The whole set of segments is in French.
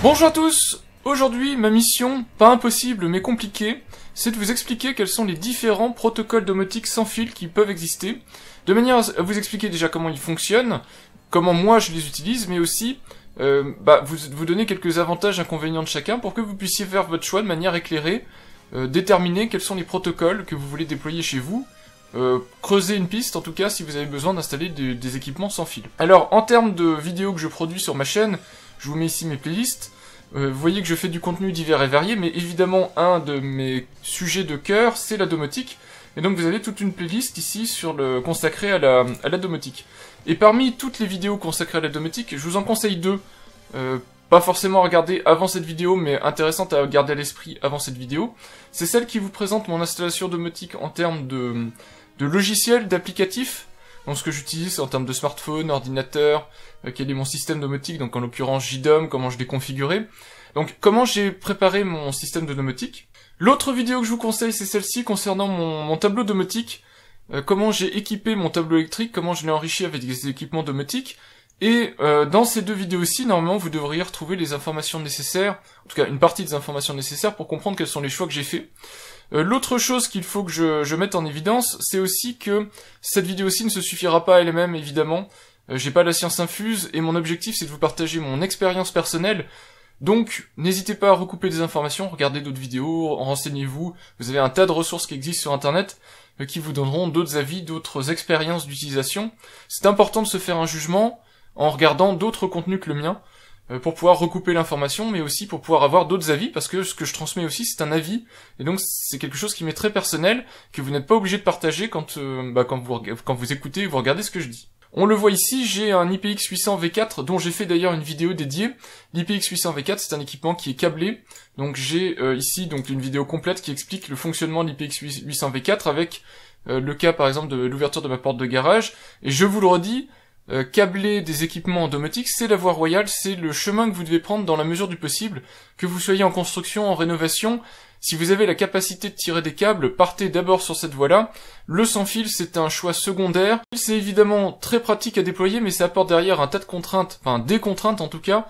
Bonjour à tous. Aujourd'hui, ma mission, pas impossible mais compliquée, c'est de vous expliquer quels sont les différents protocoles domotiques sans fil qui peuvent exister, de manière à vous expliquer déjà comment ils fonctionnent, comment moi je les utilise, mais aussi vous donner quelques avantages et inconvénients de chacun pour que vous puissiez faire votre choix de manière éclairée, déterminer quels sont les protocoles que vous voulez déployer chez vous, creuser une piste en tout cas si vous avez besoin d'installer des équipements sans fil. Alors en termes de vidéos que je produis sur ma chaîne, je vous mets ici mes playlists. Vous voyez que je fais du contenu divers et varié, mais évidemment un de mes sujets de cœur, c'est la domotique. Et donc vous avez toute une playlist ici consacrée à la domotique. Et parmi toutes les vidéos consacrées à la domotique, je vous en conseille deux. Pas forcément à regarder avant cette vidéo, mais intéressantes à garder à l'esprit avant cette vidéo. C'est celle qui vous présente mon installation domotique en termes de logiciels, d'applicatifs. Donc ce que j'utilise en termes de smartphone, ordinateur, quel est mon système domotique, donc en l'occurrence JDOM, comment je l'ai configuré. Donc comment j'ai préparé mon système de domotique. L'autre vidéo que je vous conseille, c'est celle-ci concernant mon tableau domotique. Comment j'ai équipé mon tableau électrique, comment je l'ai enrichi avec des équipements domotiques. Et dans ces deux vidéos-ci, normalement, vous devriez retrouver les informations nécessaires, en tout cas une partie des informations nécessaires pour comprendre quels sont les choix que j'ai faits. L'autre chose qu'il faut que je mette en évidence, c'est aussi que cette vidéo-ci ne se suffira pas à elle-même, évidemment. J'ai pas la science infuse, et mon objectif c'est de vous partager mon expérience personnelle. Donc, n'hésitez pas à recouper des informations, regardez d'autres vidéos, renseignez-vous. Vous avez un tas de ressources qui existent sur Internet, qui vous donneront d'autres avis, d'autres expériences d'utilisation. C'est important de se faire un jugement en regardant d'autres contenus que le mien, pour pouvoir recouper l'information, mais aussi pour pouvoir avoir d'autres avis, parce que ce que je transmets aussi, c'est un avis, et donc c'est quelque chose qui m'est très personnel, que vous n'êtes pas obligé de partager quand vous écoutez et vous regardez ce que je dis. On le voit ici, j'ai un IPX800V4, dont j'ai fait d'ailleurs une vidéo dédiée. L'IPX800V4, c'est un équipement qui est câblé, donc j'ai ici donc une vidéo complète qui explique le fonctionnement de l'IPX800V4, avec le cas par exemple de l'ouverture de ma porte de garage, et je vous le redis, câbler des équipements domotiques, c'est la voie royale, c'est le chemin que vous devez prendre dans la mesure du possible, que vous soyez en construction, en rénovation. Si vous avez la capacité de tirer des câbles, partez d'abord sur cette voie-là. Le sans fil, c'est un choix secondaire. C'est évidemment très pratique à déployer, mais ça apporte derrière un tas de contraintes, enfin des contraintes en tout cas,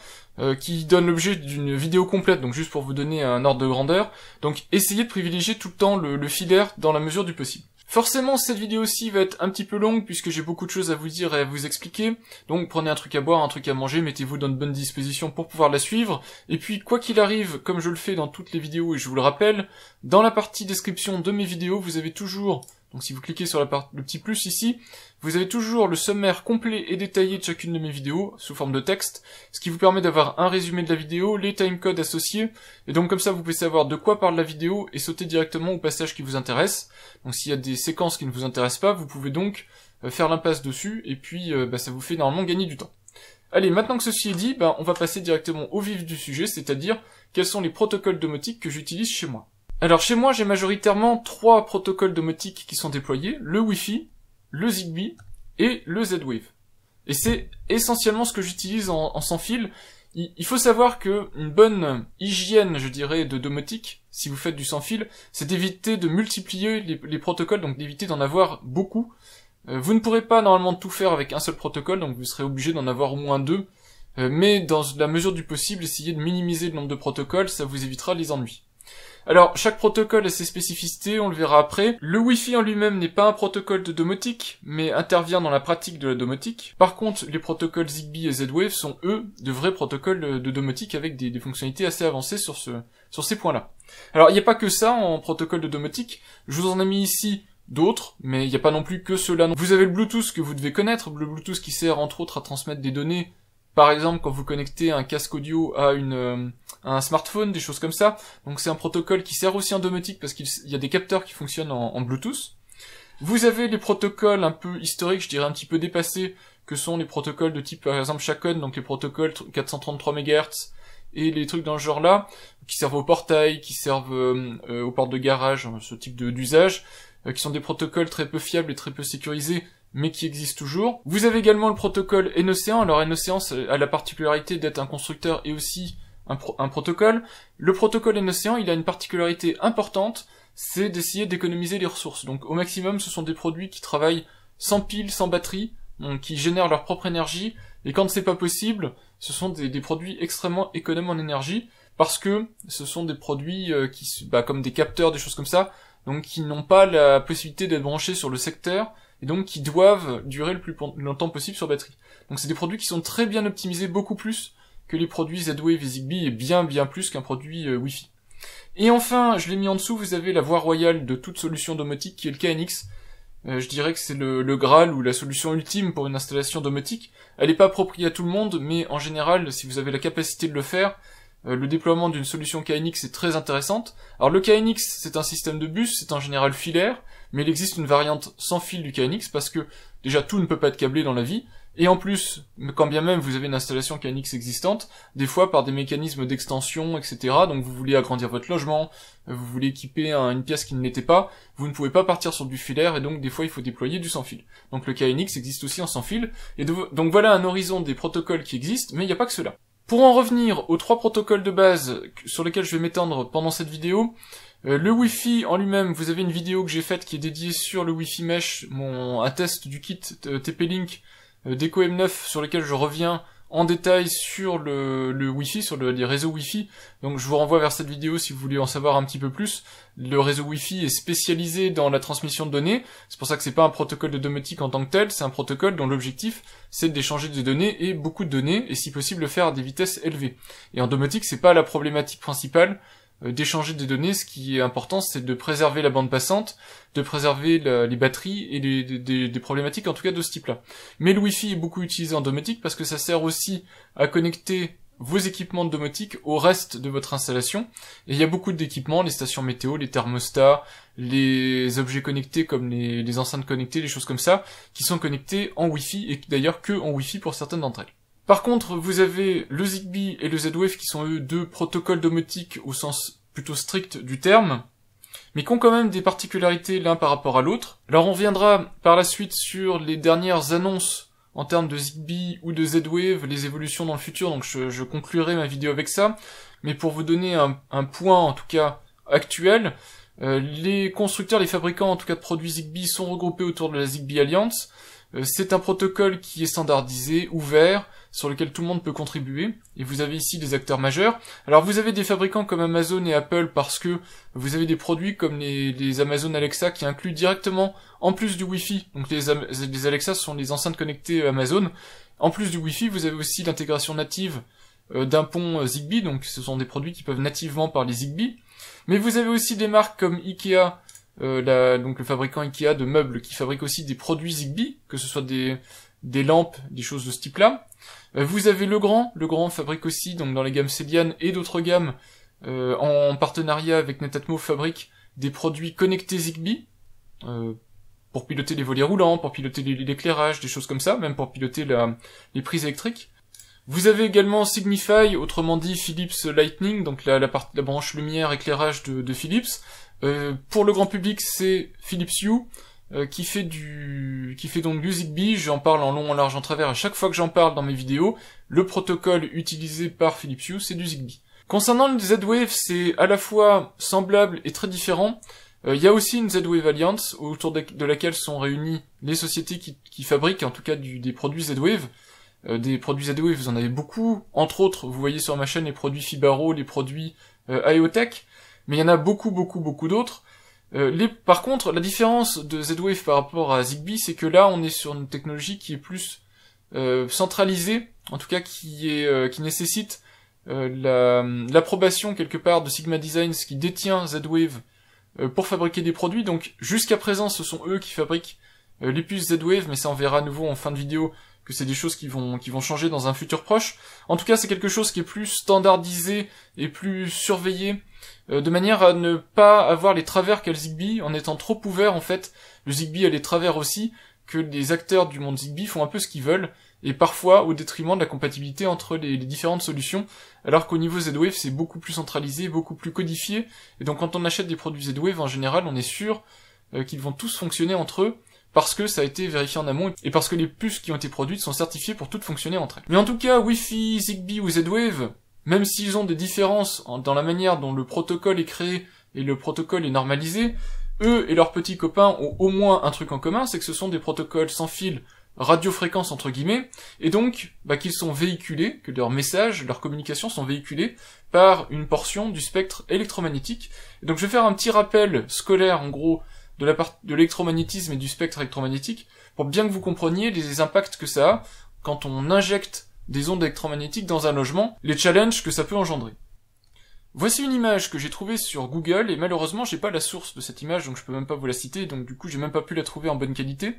qui donnent l'objet d'une vidéo complète, donc juste pour vous donner un ordre de grandeur. Donc essayez de privilégier tout le temps le filaire dans la mesure du possible. Forcément, cette vidéo-ci va être un petit peu longue puisque j'ai beaucoup de choses à vous dire et à vous expliquer. Donc prenez un truc à boire, un truc à manger, mettez-vous dans de bonnes dispositions pour pouvoir la suivre. Et puis, quoi qu'il arrive, comme je le fais dans toutes les vidéos et je vous le rappelle, dans la partie description de mes vidéos, vous avez toujours, donc si vous cliquez sur le petit plus ici, vous avez toujours le sommaire complet et détaillé de chacune de mes vidéos, sous forme de texte, ce qui vous permet d'avoir un résumé de la vidéo, les timecodes associés, et donc comme ça vous pouvez savoir de quoi parle la vidéo et sauter directement au passage qui vous intéresse. Donc s'il y a des séquences qui ne vous intéressent pas, vous pouvez donc faire l'impasse dessus, et puis ça vous fait normalement gagner du temps. Allez, maintenant que ceci est dit, on va passer directement au vif du sujet, c'est-à-dire quels sont les protocoles domotiques que j'utilise chez moi. Alors chez moi, j'ai majoritairement 3 protocoles domotiques qui sont déployés, le Wi-Fi, le Zigbee et le Z-Wave. Et c'est essentiellement ce que j'utilise en sans fil. Il faut savoir que une bonne hygiène, je dirais, de domotique, si vous faites du sans fil, c'est d'éviter de multiplier les protocoles, donc d'éviter d'en avoir beaucoup. Vous ne pourrez pas normalement tout faire avec un seul protocole, donc vous serez obligé d'en avoir au moins 2. Mais dans la mesure du possible, essayez de minimiser le nombre de protocoles, ça vous évitera les ennuis. Alors, chaque protocole a ses spécificités, on le verra après. Le Wi-Fi en lui-même n'est pas un protocole de domotique, mais intervient dans la pratique de la domotique. Par contre, les protocoles Zigbee et Z-Wave sont, eux, de vrais protocoles de domotique avec des fonctionnalités assez avancées sur ces points-là. Alors, il n'y a pas que ça en protocole de domotique. Je vous en ai mis ici d'autres, mais il n'y a pas non plus que ceux-là. Vous avez le Bluetooth que vous devez connaître, le Bluetooth qui sert entre autres à transmettre des données. Par exemple, quand vous connectez un casque audio à un smartphone, des choses comme ça. Donc c'est un protocole qui sert aussi en domotique parce qu'il y a des capteurs qui fonctionnent en Bluetooth. Vous avez les protocoles un peu historiques, je dirais un petit peu dépassés, que sont les protocoles de type par exemple Shacon, donc les protocoles 433 MHz, et les trucs dans le genre là, qui servent au portail, qui servent aux portes de garage, ce type d'usage, qui sont des protocoles très peu fiables et très peu sécurisés, mais qui existe toujours. Vous avez également le protocole N-Ocean. Alors N-Ocean a la particularité d'être un constructeur et aussi un protocole. Le protocole N-Ocean, il a une particularité importante, c'est d'essayer d'économiser les ressources. Donc au maximum, ce sont des produits qui travaillent sans pile, sans batterie, donc qui génèrent leur propre énergie et quand c'est pas possible, ce sont des produits extrêmement économes en énergie, parce que ce sont des produits comme des capteurs, des choses comme ça, donc qui n'ont pas la possibilité d'être branchés sur le secteur, et donc qui doivent durer le plus longtemps possible sur batterie. Donc c'est des produits qui sont très bien optimisés, beaucoup plus que les produits Z-Wave et Zigbee, et bien plus qu'un produit Wi-Fi. Et enfin, je l'ai mis en dessous, vous avez la voie royale de toute solution domotique, qui est le KNX. Je dirais que c'est le Graal ou la solution ultime pour une installation domotique. Elle n'est pas appropriée à tout le monde, mais en général, si vous avez la capacité de le faire, le déploiement d'une solution KNX est très intéressante. Alors le KNX, c'est un système de bus, c'est en général filaire, mais il existe une variante sans fil du KNX, parce que déjà tout ne peut pas être câblé dans la vie, et en plus, quand bien même vous avez une installation KNX existante, des fois par des mécanismes d'extension, etc., donc vous voulez agrandir votre logement, vous voulez équiper une pièce qui ne l'était pas, vous ne pouvez pas partir sur du filaire, et donc des fois il faut déployer du sans fil. Donc le KNX existe aussi en sans fil, et donc voilà un horizon des protocoles qui existent, mais il n'y a pas que cela. Pour en revenir aux 3 protocoles de base sur lesquels je vais m'étendre pendant cette vidéo, le Wi-Fi en lui-même, vous avez une vidéo que j'ai faite qui est dédiée sur le Wi-Fi Mesh, un test du kit TP-Link d'Eco M9 sur lequel je reviens en détail sur le Wi-Fi, sur les réseaux Wi-Fi. Donc je vous renvoie vers cette vidéo si vous voulez en savoir un petit peu plus. Le réseau Wi-Fi est spécialisé dans la transmission de données, c'est pour ça que c'est pas un protocole de domotique en tant que tel, c'est un protocole dont l'objectif c'est d'échanger des données et beaucoup de données, et si possible le faire à des vitesses élevées. Et en domotique c'est pas la problématique principale d'échanger des données, ce qui est important c'est de préserver la bande passante, de préserver les batteries et des problématiques en tout cas de ce type-là. Mais le Wi-Fi est beaucoup utilisé en domotique parce que ça sert aussi à connecter vos équipements de domotique au reste de votre installation, et il y a beaucoup d'équipements, les stations météo, les thermostats, les objets connectés comme les enceintes connectées, les choses comme ça, qui sont connectés en Wi-Fi, et d'ailleurs que en Wi-Fi pour certaines d'entre elles. Par contre, vous avez le Zigbee et le Z-Wave qui sont eux 2 protocoles domotiques au sens plutôt strict du terme, mais qui ont quand même des particularités l'un par rapport à l'autre. Alors on reviendra par la suite sur les dernières annonces en termes de Zigbee ou de Z-Wave, les évolutions dans le futur, donc je conclurai ma vidéo avec ça, mais pour vous donner un point en tout cas actuel, les constructeurs, les fabricants en tout cas de produits Zigbee sont regroupés autour de la Zigbee Alliance. C'est un protocole qui est standardisé, ouvert, sur lequel tout le monde peut contribuer, et vous avez ici des acteurs majeurs. Alors vous avez des fabricants comme Amazon et Apple parce que vous avez des produits comme les Amazon Alexa qui incluent directement, en plus du Wi-Fi, donc les Alexa sont les enceintes connectées Amazon, en plus du Wi-Fi vous avez aussi l'intégration native d'un pont Zigbee, donc ce sont des produits qui peuvent nativement parler Zigbee, mais vous avez aussi des marques comme Ikea, donc le fabricant Ikea de meubles qui fabrique aussi des produits Zigbee, que ce soit des lampes, des choses de ce type-là. Vous avez Legrand fabrique aussi, donc dans les gammes Celian et d'autres gammes, en partenariat avec Netatmo, fabrique des produits connectés Zigbee, pour piloter les volets roulants, pour piloter l'éclairage, des choses comme ça, même pour piloter les prises électriques. Vous avez également Signify, autrement dit Philips Lightning, donc la branche lumière éclairage de Philips. Pour le grand public, c'est Philips Hue, qui fait donc du Zigbee. J'en parle en long, en large, en travers à chaque fois que j'en parle dans mes vidéos. Le protocole utilisé par Philips Hue, c'est du Zigbee. Concernant le Z-Wave, c'est à la fois semblable et très différent. Il y a aussi une Z-Wave Alliance, autour de laquelle sont réunies les sociétés qui fabriquent, en tout cas des produits Z-Wave. Des produits Z-Wave, vous en avez beaucoup. Entre autres, vous voyez sur ma chaîne les produits Fibaro, les produits IoTech. Mais il y en a beaucoup d'autres. Par contre, la différence de Z-Wave par rapport à Zigbee, c'est que là, on est sur une technologie qui est plus centralisée, en tout cas qui nécessite l'approbation quelque part de Sigma Designs qui détient Z-Wave pour fabriquer des produits. Donc jusqu'à présent, ce sont eux qui fabriquent les puces Z-Wave, mais ça on verra à nouveau en fin de vidéo que c'est des choses qui vont changer dans un futur proche. En tout cas, c'est quelque chose qui est plus standardisé et plus surveillé, de manière à ne pas avoir les travers qu'a le Zigbee, en étant trop ouvert en fait. Le Zigbee a les travers aussi, que les acteurs du monde Zigbee font un peu ce qu'ils veulent, et parfois au détriment de la compatibilité entre les différentes solutions, alors qu'au niveau Z-Wave c'est beaucoup plus centralisé, beaucoup plus codifié, et donc quand on achète des produits Z-Wave, en général on est sûr qu'ils vont tous fonctionner entre eux, parce que ça a été vérifié en amont, et parce que les puces qui ont été produites sont certifiées pour toutes fonctionner entre elles. Mais en tout cas, Wi-Fi, Zigbee ou Z-Wave, même s'ils ont des différences dans la manière dont le protocole est créé et le protocole est normalisé, eux et leurs petits copains ont au moins un truc en commun, c'est que ce sont des protocoles sans fil radiofréquence entre guillemets, et donc qu'ils sont véhiculés, que leurs messages, leurs communications sont véhiculées par une portion du spectre électromagnétique. Et donc je vais faire un petit rappel scolaire en gros de l'électromagnétisme et du spectre électromagnétique, pour bien que vous compreniez les impacts que ça a quand on injecte des ondes électromagnétiques dans un logement, les challenges que ça peut engendrer. Voici une image que j'ai trouvée sur Google, et malheureusement j'ai pas la source de cette image, donc je peux même pas vous la citer, donc du coup j'ai même pas pu la trouver en bonne qualité.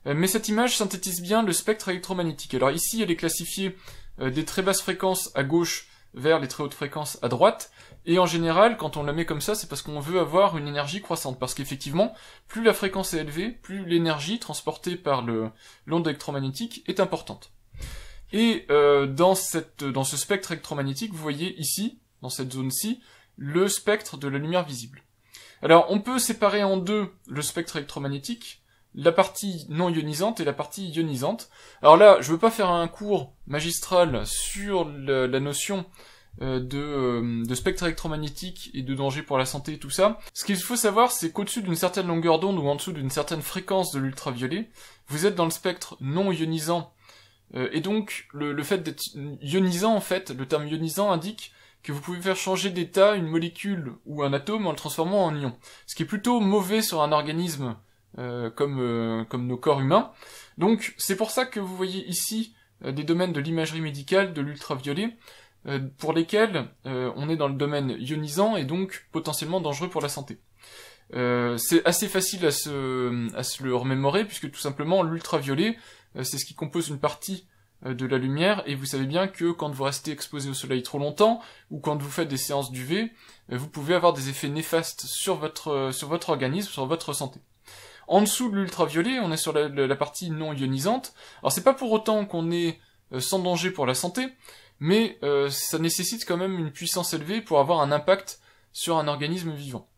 Mais cette image synthétise bien le spectre électromagnétique. Alors ici elle est classifiée des très basses fréquences à gauche vers les très hautes fréquences à droite, et en général quand on la met comme ça c'est parce qu'on veut avoir une énergie croissante, parce qu'effectivement plus la fréquence est élevée, plus l'énergie transportée par l'onde électromagnétique est importante. Et dans ce spectre électromagnétique, vous voyez ici, dans cette zone-ci, le spectre de la lumière visible. Alors on peut séparer en deux le spectre électromagnétique, la partie non ionisante et la partie ionisante. Alors là, je veux pas faire un cours magistral sur la notion de spectre électromagnétique et de danger pour la santé et tout ça. Ce qu'il faut savoir, c'est qu'au-dessus d'une certaine longueur d'onde ou en dessous d'une certaine fréquence de l'ultraviolet, vous êtes dans le spectre non ionisant. Et donc, le fait d'être ionisant, en fait, le terme ionisant indique que vous pouvez faire changer d'état une molécule ou un atome en le transformant en ion. Ce qui est plutôt mauvais sur un organisme comme nos corps humains. Donc c'est pour ça que vous voyez ici des domaines de l'imagerie médicale, de l'ultraviolet, pour lesquels on est dans le domaine ionisant et donc potentiellement dangereux pour la santé. C'est assez facile à se le remémorer, puisque tout simplement l'ultraviolet, c'est ce qui compose une partie de la lumière, et vous savez bien que quand vous restez exposé au soleil trop longtemps, ou quand vous faites des séances d'UV, vous pouvez avoir des effets néfastes sur votre organisme, sur votre santé. En dessous de l'ultraviolet, on est sur la partie non ionisante. Alors c'est pas pour autant qu'on est sans danger pour la santé, mais ça nécessite quand même une puissance élevée pour avoir un impact sur un organisme vivant.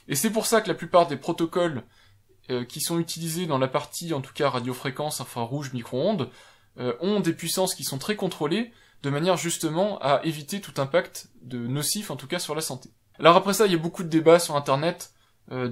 Et c'est pour ça que la plupart des protocoles qui sont utilisés dans la partie, en tout cas radiofréquence, infrarouge, micro-ondes, ont des puissances qui sont très contrôlées, de manière justement à éviter tout impact nocif, en tout cas sur la santé. Alors après ça, il y a beaucoup de débats sur Internet,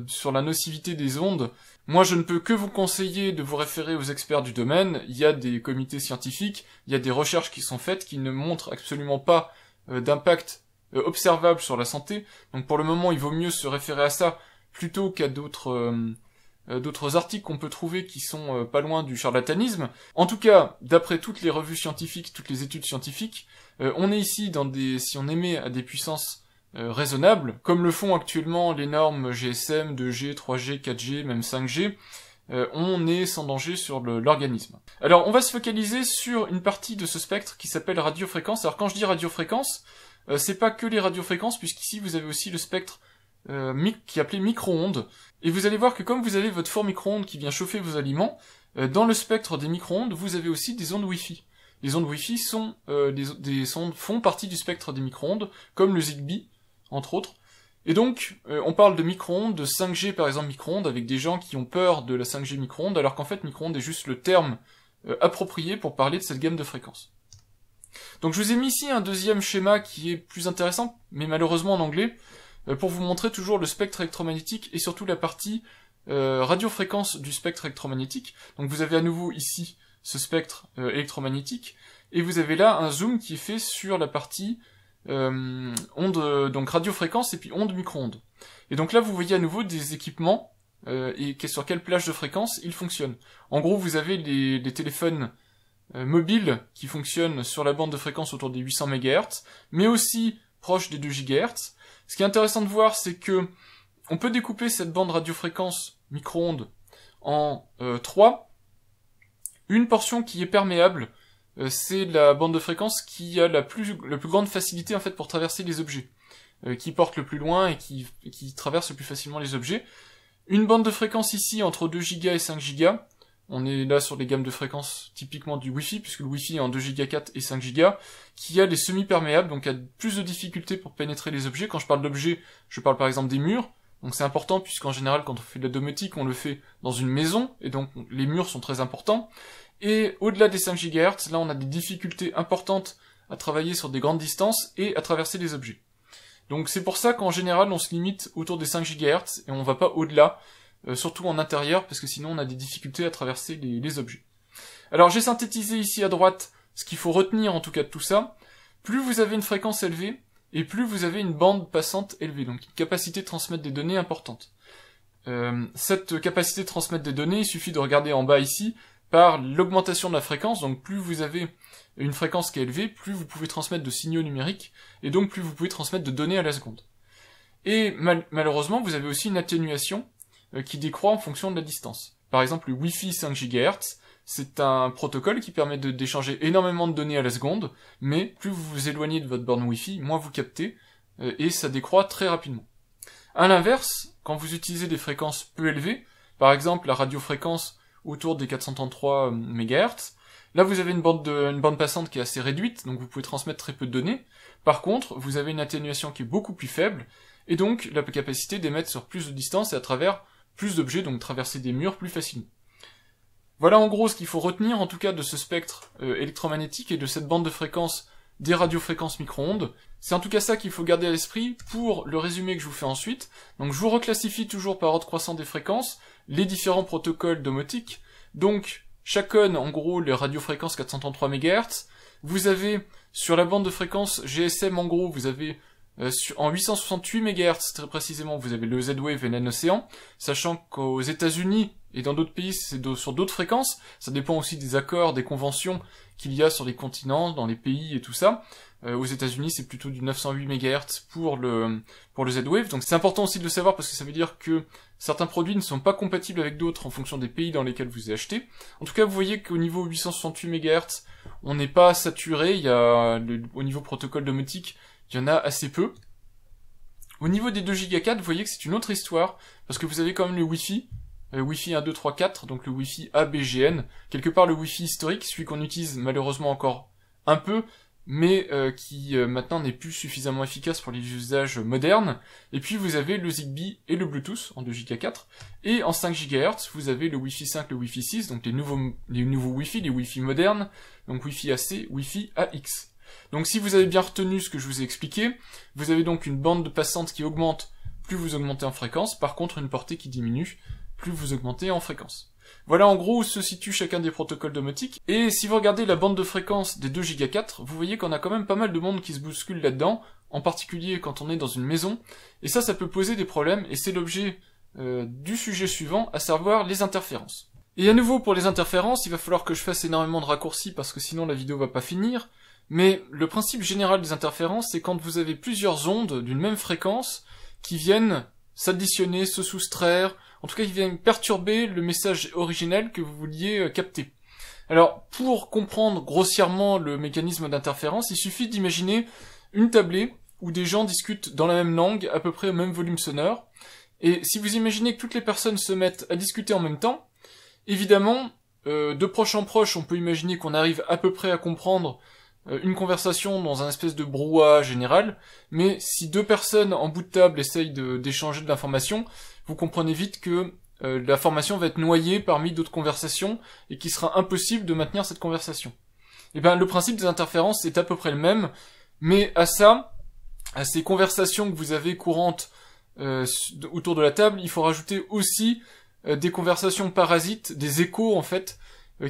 sur la nocivité des ondes. Moi, je ne peux que vous conseiller de vous référer aux experts du domaine. Il y a des comités scientifiques, il y a des recherches qui sont faites qui ne montrent absolument pas d'impact observable sur la santé. Donc pour le moment, il vaut mieux se référer à ça plutôt qu'à d'autres articles qu'on peut trouver qui sont pas loin du charlatanisme. En tout cas, d'après toutes les revues scientifiques, toutes les études scientifiques, on est ici si on émet à des puissances raisonnables, comme le font actuellement les normes GSM, 2G, 3G, 4G, même 5G, on est sans danger sur l'organisme. Alors on va se focaliser sur une partie de ce spectre qui s'appelle radiofréquence. Alors quand je dis radiofréquence, c'est pas que les radiofréquences, puisqu'ici vous avez aussi le spectre qui est appelé micro-ondes, et vous allez voir que comme vous avez votre four micro-ondes qui vient chauffer vos aliments, dans le spectre des micro-ondes, vous avez aussi des ondes Wi-Fi. Les ondes Wi-Fi font partie du spectre des micro-ondes, comme le Zigbee, entre autres. Et donc, on parle de micro-ondes, de 5G par exemple micro-ondes, avec des gens qui ont peur de la 5G micro-ondes, alors qu'en fait micro-ondes est juste le terme approprié pour parler de cette gamme de fréquences. Donc je vous ai mis ici un deuxième schéma qui est plus intéressant, mais malheureusement en anglais, pour vous montrer toujours le spectre électromagnétique et surtout la partie radiofréquence du spectre électromagnétique. Donc vous avez à nouveau ici ce spectre électromagnétique, et vous avez là un zoom qui est fait sur la partie onde, donc radiofréquence et puis onde micro-ondes. Et donc là vous voyez à nouveau des équipements et sur quelle plage de fréquence ils fonctionnent. En gros vous avez les téléphones mobiles qui fonctionnent sur la bande de fréquence autour des 800 MHz, mais aussi proche des 2 GHz. Ce qui est intéressant de voir, c'est que on peut découper cette bande radiofréquence micro-ondes en 3. Une portion qui est perméable, c'est la bande de fréquence qui a la plus grande facilité en fait pour traverser les objets, qui porte le plus loin et qui traverse le plus facilement les objets. Une bande de fréquence ici entre 2 Go et 5 Go. On est là sur les gammes de fréquences typiquement du Wi-Fi, puisque le Wi-Fi est en 2 Go 4 et 5 Go, qui a les semi-perméables, donc a plus de difficultés pour pénétrer les objets. Quand je parle d'objets, je parle par exemple des murs, donc c'est important, puisqu'en général, quand on fait de la domotique, on le fait dans une maison, et donc les murs sont très importants. Et au-delà des 5 GHz, là on a des difficultés importantes à travailler sur des grandes distances et à traverser les objets. Donc c'est pour ça qu'en général, on se limite autour des 5 GHz, et on va pas au-delà, surtout en intérieur, parce que sinon on a des difficultés à traverser les objets. Alors j'ai synthétisé ici à droite ce qu'il faut retenir en tout cas de tout ça. Plus vous avez une fréquence élevée, et plus vous avez une bande passante élevée, donc une capacité de transmettre des données importante. Cette capacité de transmettre des données, il suffit de regarder en bas ici, par l'augmentation de la fréquence, donc plus vous avez une fréquence qui est élevée, plus vous pouvez transmettre de signaux numériques, et donc plus vous pouvez transmettre de données à la seconde. Et malheureusement, vous avez aussi une atténuation qui décroît en fonction de la distance. Par exemple, le Wi-Fi 5 GHz, c'est un protocole qui permet d'échanger énormément de données à la seconde, mais plus vous vous éloignez de votre borne Wi-Fi, moins vous captez, et ça décroît très rapidement. À l'inverse, quand vous utilisez des fréquences peu élevées, par exemple la radiofréquence autour des 433 MHz, là vous avez une bande passante qui est assez réduite, donc vous pouvez transmettre très peu de données. Par contre, vous avez une atténuation qui est beaucoup plus faible, et donc la capacité d'émettre sur plus de distance et à travers plus d'objets, donc traverser des murs plus facilement. Voilà en gros ce qu'il faut retenir en tout cas de ce spectre électromagnétique et de cette bande de fréquences des radiofréquences micro-ondes. C'est en tout cas ça qu'il faut garder à l'esprit pour le résumé que je vous fais ensuite. Donc je vous reclassifie toujours par ordre croissant des fréquences, les différents protocoles domotiques. Donc chacun en gros les radiofréquences 433 MHz. Vous avez sur la bande de fréquences GSM en gros, vous avez en 868 MHz très précisément, vous avez le Z-Wave et l'Océan, sachant qu'aux États-Unis et dans d'autres pays c'est sur d'autres fréquences, ça dépend aussi des accords, des conventions qu'il y a sur les continents, dans les pays et tout ça. Aux États-Unis c'est plutôt du 908 MHz pour le Z-Wave, donc c'est important aussi de le savoir parce que ça veut dire que certains produits ne sont pas compatibles avec d'autres en fonction des pays dans lesquels vous les achetez. En tout cas vous voyez qu'au niveau 868 MHz on n'est pas saturé, il y a au niveau protocole domotique il y en a assez peu. Au niveau des 2 Go 4, vous voyez que c'est une autre histoire, parce que vous avez quand même le Wi-Fi, Wi-Fi 1, 2, 3, 4, donc le Wi-Fi ABGN, quelque part le Wi-Fi historique, celui qu'on utilise malheureusement encore un peu, mais qui maintenant n'est plus suffisamment efficace pour les usages modernes. Et puis vous avez le Zigbee et le Bluetooth en 2 Go 4, et en 5 GHz, vous avez le Wi-Fi 5, le Wi-Fi 6, donc les nouveaux Wi-Fi, les Wi-Fi modernes, donc Wi-Fi AC, Wi-Fi AX. Donc si vous avez bien retenu ce que je vous ai expliqué, vous avez donc une bande passante qui augmente, plus vous augmentez en fréquence, par contre une portée qui diminue, plus vous augmentez en fréquence. Voilà en gros où se situe chacun des protocoles domotiques, et si vous regardez la bande de fréquence des 2 Go 4, vous voyez qu'on a quand même pas mal de monde qui se bouscule là-dedans, en particulier quand on est dans une maison, et ça peut poser des problèmes, et c'est l'objet du sujet suivant, à savoir les interférences. Et à nouveau pour les interférences, il va falloir que je fasse énormément de raccourcis parce que sinon la vidéo va pas finir. Mais le principe général des interférences, c'est quand vous avez plusieurs ondes d'une même fréquence qui viennent s'additionner, se soustraire, en tout cas qui viennent perturber le message originel que vous vouliez capter. Alors, pour comprendre grossièrement le mécanisme d'interférence, il suffit d'imaginer une tablée où des gens discutent dans la même langue, à peu près au même volume sonore, et si vous imaginez que toutes les personnes se mettent à discuter en même temps, évidemment, de proche en proche, on peut imaginer qu'on arrive à peu près à comprendre une conversation dans un espèce de brouhaha général, mais si 2 personnes en bout de table essayent d'échanger de l'information, vous comprenez vite que l'information va être noyée parmi d'autres conversations et qu'il sera impossible de maintenir cette conversation. Et bien le principe des interférences est à peu près le même, mais à ces conversations que vous avez courantes autour de la table, il faut rajouter aussi des conversations parasites, des échos en fait,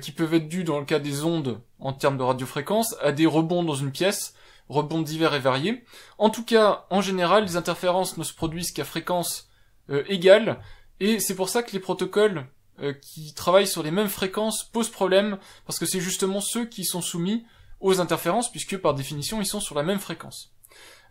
qui peuvent être dus dans le cas des ondes en termes de radiofréquence à des rebonds dans une pièce, rebonds divers et variés. En tout cas, en général, les interférences ne se produisent qu'à fréquence égale, et c'est pour ça que les protocoles qui travaillent sur les mêmes fréquences posent problème, parce que c'est justement ceux qui sont soumis aux interférences, puisque par définition, ils sont sur la même fréquence.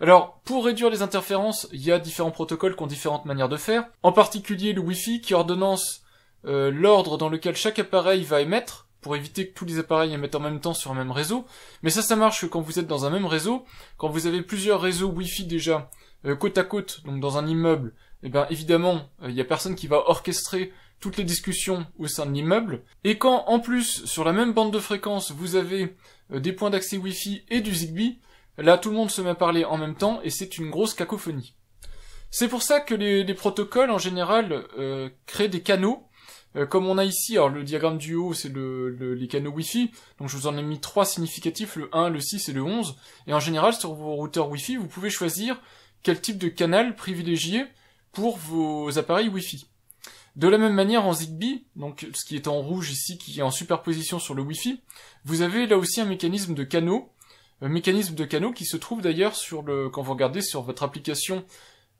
Alors, pour réduire les interférences, il y a différents protocoles qui ont différentes manières de faire, en particulier le Wi-Fi qui ordonnance l'ordre dans lequel chaque appareil va émettre, pour éviter que tous les appareils émettent en même temps sur un même réseau. Mais ça marche que quand vous êtes dans un même réseau, quand vous avez plusieurs réseaux Wi-Fi déjà côte à côte, donc dans un immeuble, et bien évidemment, il y a personne qui va orchestrer toutes les discussions au sein de l'immeuble. Et quand, en plus, sur la même bande de fréquence, vous avez des points d'accès Wi-Fi et du Zigbee, là tout le monde se met à parler en même temps, et c'est une grosse cacophonie. C'est pour ça que les protocoles, en général, créent des canaux, comme on a ici, alors le diagramme du haut, c'est les canaux Wi-Fi, donc je vous en ai mis 3 significatifs, le 1, le 6 et le 11, et en général, sur vos routeurs Wi-Fi, vous pouvez choisir quel type de canal privilégier pour vos appareils Wi-Fi. De la même manière, en Zigbee, donc ce qui est en rouge ici, qui est en superposition sur le Wi-Fi, vous avez là aussi un mécanisme de canaux qui se trouve d'ailleurs quand vous regardez sur votre application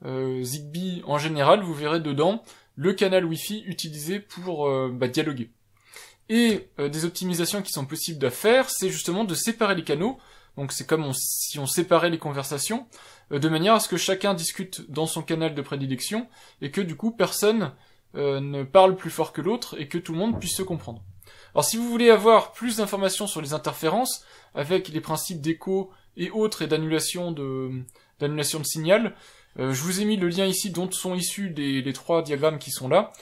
Zigbee en général, vous verrez dedans le canal Wi-Fi utilisé pour dialoguer. Et des optimisations qui sont possibles à faire, c'est justement de séparer les canaux, donc c'est comme si on séparait les conversations, de manière à ce que chacun discute dans son canal de prédilection, et que du coup personne ne parle plus fort que l'autre, et que tout le monde puisse se comprendre. Alors si vous voulez avoir plus d'informations sur les interférences, avec les principes d'écho et autres, et d'annulation de signal, je vous ai mis le lien ici dont sont issus les 3 diagrammes qui sont là,